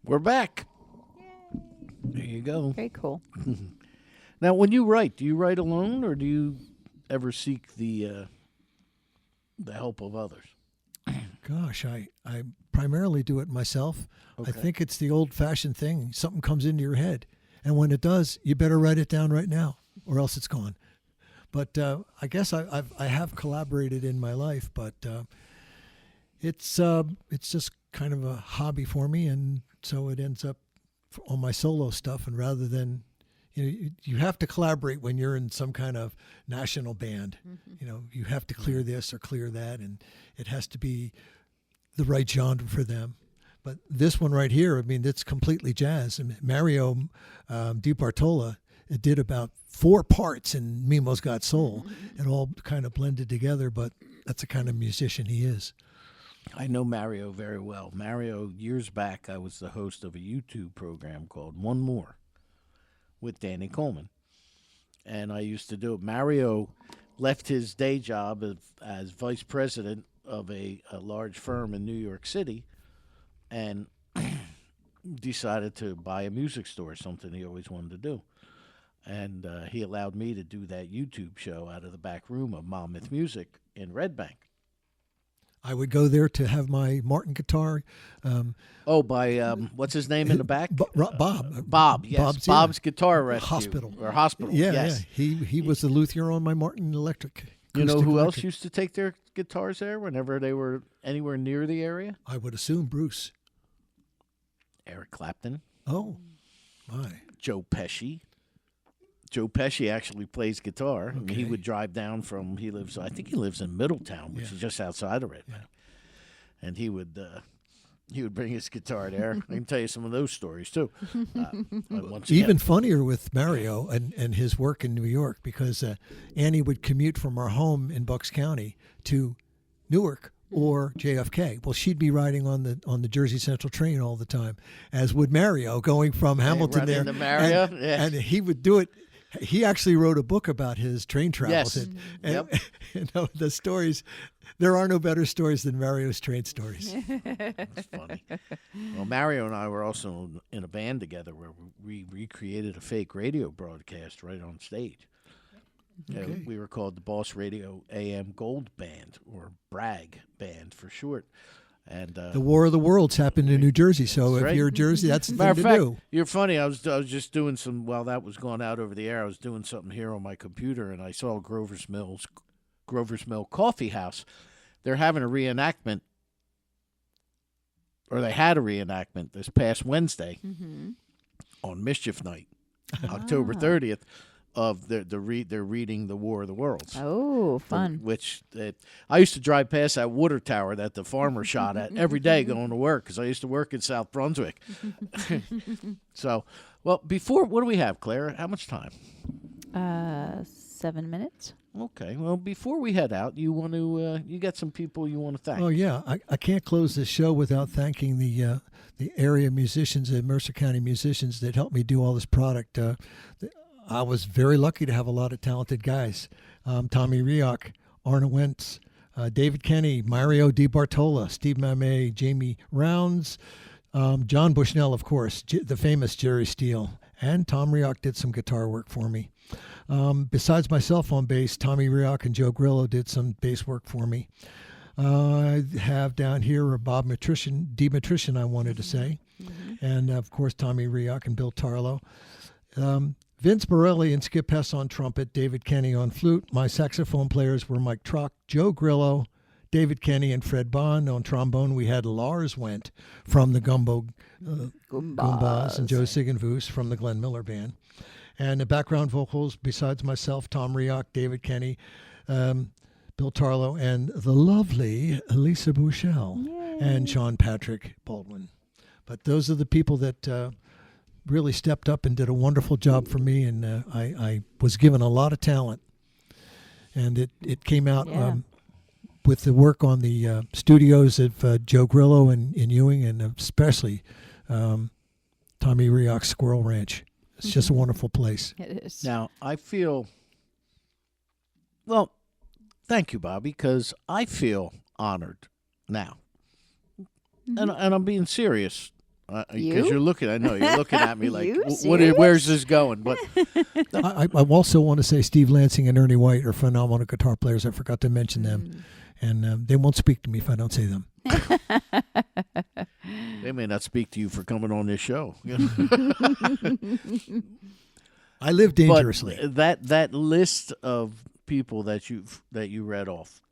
We're back. There you go. Very cool. Now, when you write, do you write alone or do you ever seek the help of others? Gosh, I primarily do it myself. Okay. I think it's the old-fashioned thing. Something comes into your head, and when it does, you better write it down right now, or else it's gone. But I guess I have collaborated in my life, but it's just kind of a hobby for me, and so it ends up on my solo stuff. And rather than you have to collaborate when you're in some kind of national band. You have to clear this or clear that, and it has to be the right genre for them. But this one right here, I mean, it's completely jazz. And Mario Di Bartola did about 4 parts in Mimo's Got Soul. It all kind of blended together, but that's the kind of musician he is. I know Mario very well. Mario, years back, I was the host of a YouTube program called One More with Danny Coleman. And I used to do it. Mario left his day job as vice president of a large firm in New York City and decided to buy a music store, something he always wanted to do. And he allowed me to do that YouTube show out of the back room of Monmouth Music in Red Bank. I would go there to have my Martin guitar. What's his name in the back? Bob. Bob, yes. Bob's Guitar Rescue. Hospital. Or hospital, Yeah, yes. yeah. He was the luthier on my Martin electric. You know acoustic who else electric. used to take their guitars there whenever they were anywhere near the area? I would assume Bruce. Eric Clapton, Oh, my. Joe Pesci. Joe Pesci actually plays guitar. I mean, he Okay. would drive down I think he lives in Middletown, which Yeah. is just outside of Redmond. And he would bring his guitar there. I can tell you some of those stories, too. Once Even again, funnier with Mario and his work in New York, because Annie would commute from our home in Bucks County to Newark or JFK. Well, she'd be riding on the Jersey Central train all the time, as would Mario going from Hamilton run there. into Mario, and, yeah. and he would do it. He actually wrote a book about his train travels. Yes. And the stories. There are no better stories than Mario's train stories. It's funny. Well, Mario and I were also in a band together where we recreated a fake radio broadcast right on stage. Okay. We were called the Boss Radio AM Gold Band, or Bragg Band for short. And The War of the Worlds happened in New Jersey, so if right. you're Jersey, that's the matter thing of to fact, do. you're funny. I was just doing some while that was going out over the air. I was doing something here on my computer, and I saw Grover's Mill Coffee House. They're having a reenactment, or they had a reenactment this past Wednesday on Mischief Night, October 30th. Of they're reading the War of the Worlds. Oh, fun. I used to drive past that water tower that the farmer shot at every day going to work because I used to work in South Brunswick. So, well, what do we have, Claire? How much time? 7 minutes. Okay. Well, before we head out, you want to you got some people you want to thank. Oh yeah, I can't close this show without thanking the area musicians, the Mercer County musicians that helped me do all this product. I was very lucky to have a lot of talented guys. Tommy Rioch, Arna Wentz, David Kenny, Mario Di Bartola, Steve Mamey, Jamie Rounds, John Bushnell, of course, the famous Jerry Steele, and Tom Rioch did some guitar work for me. Besides myself on bass, Tommy Rioch and Joe Grillo did some bass work for me. I have down here Bob Matrician, I wanted to say, and of course Tommy Rioch and Bill Tarlow. Vince Morelli and Skip Hess on trumpet, David Kenny on flute. My saxophone players were Mike Trock, Joe Grillo, David Kenny, and Fred Bond. On trombone, we had Lars Wendt from the Goombas and Joe Sigenvoos from the Glenn Miller Band. And the background vocals, besides myself, Tom Rioch, David Kenny, Bill Tarlow, and the lovely Lisa Bouchel and Sean Patrick Baldwin. But those are the people that really stepped up and did a wonderful job for me, and I was given a lot of talent, and it came out with the work on the studios of Joe Grillo in Ewing, and especially Tommy Rioch's Squirrel Ranch. It's just a wonderful place. It is. Now, I feel, well, thank you, Bobby, because I feel honored now. And I'm being serious. You? you're looking. I know you're looking at me like, You where's this going? But I also want to say Steve Lansing and Ernie White are phenomenal guitar players. I forgot to mention them. And they won't speak to me if I don't say them. they may not speak to you for coming on this show. I live dangerously. But that list of people that you read off.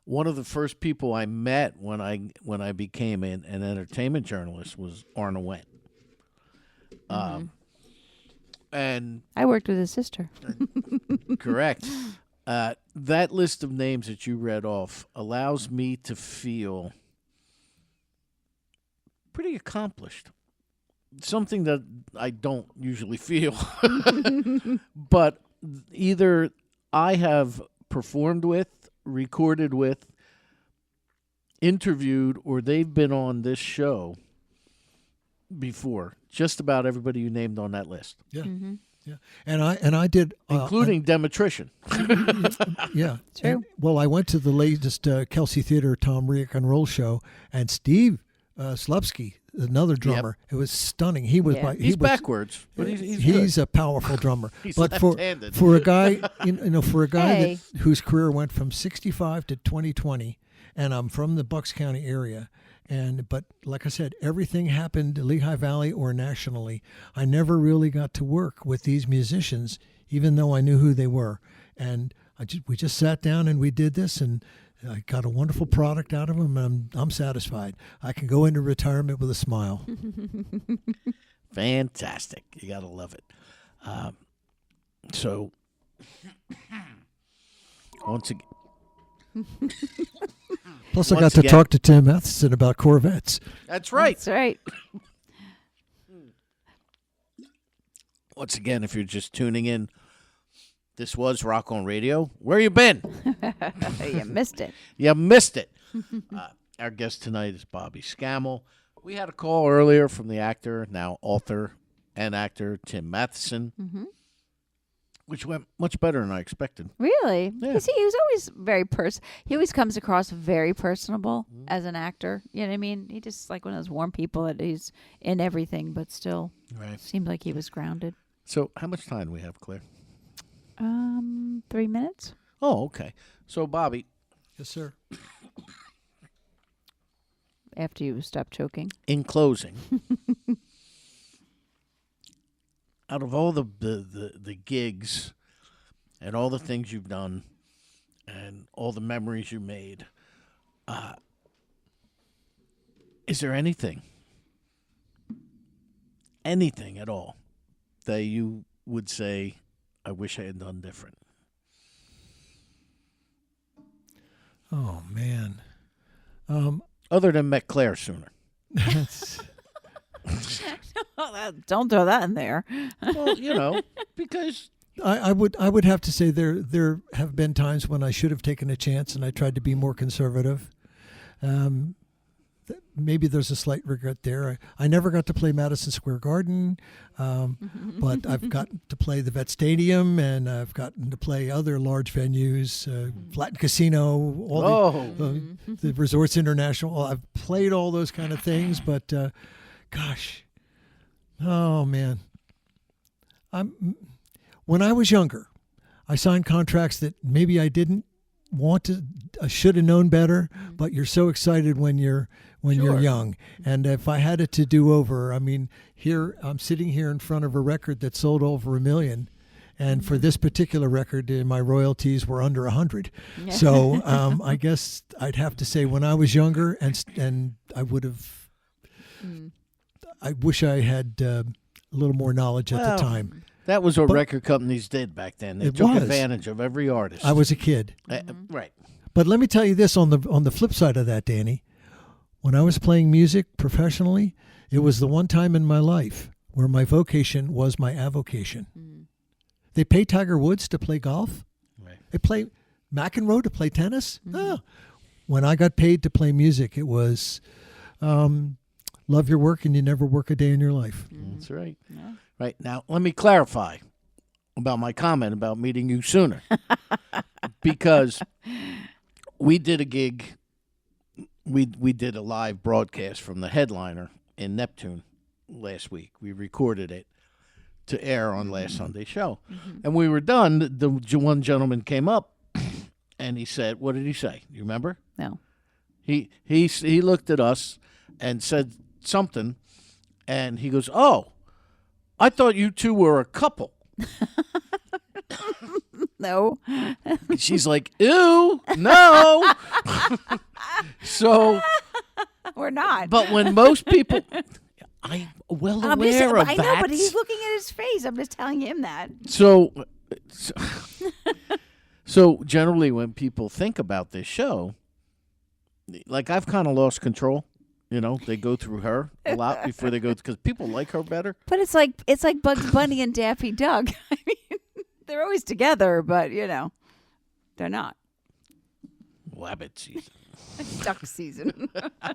One of the first people I met when I became an entertainment journalist was Arna Wendt. And I worked with his sister. correct. That list of names that you read off allows me to feel pretty accomplished. Something that I don't usually feel. But either I have performed with, recorded with, interviewed, or they've been on this show before. Just about everybody you named on that list. Yeah. Yeah. And I did including Demetrician. Yeah. True. And, well, I went to the latest Kelsey Theater Tom Rock and Roll show, and Steve Slupsky, another drummer, it was stunning. He was He's backwards, but he's he's a powerful drummer. He's but left-handed. for a guy, for a guy Hey. whose career went from 65 to 2020, and I'm from the Bucks County area. But like I said, everything happened Lehigh Valley or nationally. I never really got to work with these musicians, even though I knew who they were. And we just sat down and we did this, and I got a wonderful product out of them, and I'm satisfied. I can go into retirement with a smile. Fantastic. You got to love it. So, once again. Plus, I got to talk to Tim Matheson about Corvettes. That's right. That's right. Once again, if you're just tuning in, this was Rock on Radio. Where you been? You missed it. You missed it. Our guest tonight is Bobby Scammell. We had a call earlier from the actor, now author and actor, Tim Matheson, which went much better than I expected. Really? Yeah. You see, he was always very he always comes across very personable as an actor. You know what I mean? He just like one of those warm people that he's in everything, but still seemed like he was grounded. So how much time do we have, Claire? 3 minutes. Oh, okay. So, Bobby. Yes, sir. After you stop choking. In closing, out of all the gigs and all the things you've done and all the memories you made, is there anything at all that you would say, I wish I had done different? Oh, man. Other than met Claire sooner. Don't throw that in there. Well, because I would have to say there have been times when I should have taken a chance and I tried to be more conservative. Maybe there's a slight regret there. I never got to play Madison Square Garden, but I've gotten to play the Vet Stadium, and I've gotten to play other large venues, Latin Casino, all the Resorts International. I've played all those kind of things, but gosh, oh man, when I was younger, I signed contracts that maybe I didn't want to. I should have known better, but you're so excited when you're young. And if I had it to do over, I mean, here I'm sitting here in front of a record that sold over 1 million, and for this particular record, my royalties were under 100. So I guess I'd have to say when I was younger, and I would have. I wish I had a little more knowledge at the time. That was what record companies did back then. They took advantage of every artist. I was a kid. Right. But let me tell you this on the flip side of that, Danny. When I was playing music professionally, it was the one time in my life where my vocation was my avocation. They pay Tiger Woods to play golf. Right. They play McEnroe to play tennis. Oh. When I got paid to play music, it was love your work and you never work a day in your life. That's right. Yeah. Right. Now, let me clarify about my comment about meeting you sooner. Because we did a gig, we did a live broadcast from the headliner in Neptune last week. We recorded it to air on last Sunday's show. And we were done. The one gentleman came up and he said, what did he say? You remember? No. He looked at us and said something, and he goes, "Oh, I thought you two were a couple." No. She's like, "Ew, no." So We're not. but when most people, I'm well I'm aware just, of I that. know, but he's looking at his face. I'm just telling him that. So generally when people think about this show, like I've kind of lost control. You know, they go through her a lot before they go, because people like her better. But it's like Bugs Bunny and Daffy Duck. I mean, they're always together, but they're not. Wabbit season. Duck season. All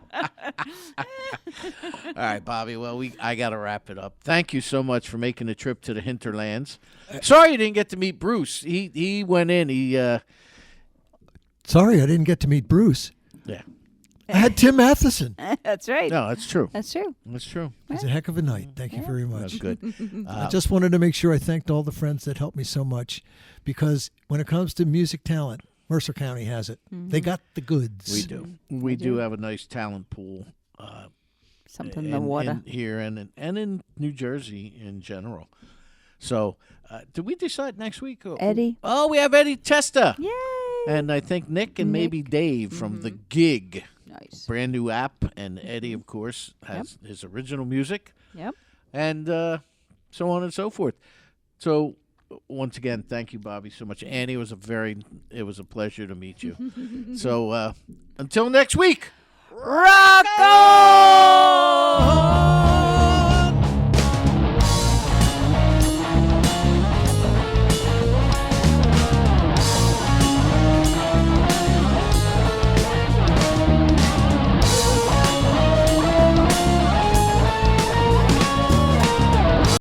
right, Bobby. Well, I got to wrap it up. Thank you so much for making the trip to the hinterlands. Sorry you didn't get to meet Bruce. He went in. Sorry, I didn't get to meet Bruce. Yeah. I had Tim Matheson. That's right. No, that's true. That's true. That's true. It was a heck of a night. Thank you very That's much. good. I just wanted to make sure I thanked all the friends that helped me so much, because when it comes to music talent, Mercer County has it. They got the goods. We do. We do have a nice talent pool. Something in the water. Here and in New Jersey in general. So, did we decide next week? Eddie. Oh, we have Eddie Testa. Yay. And I think Nick and maybe Dave from The Gig. Nice. Brand new app. And Eddie, of course, has his original music. Yep. And so on and so forth. So, once again, thank you, Bobby, so much. Annie, it was a pleasure to meet you. So, until next week. Rock on!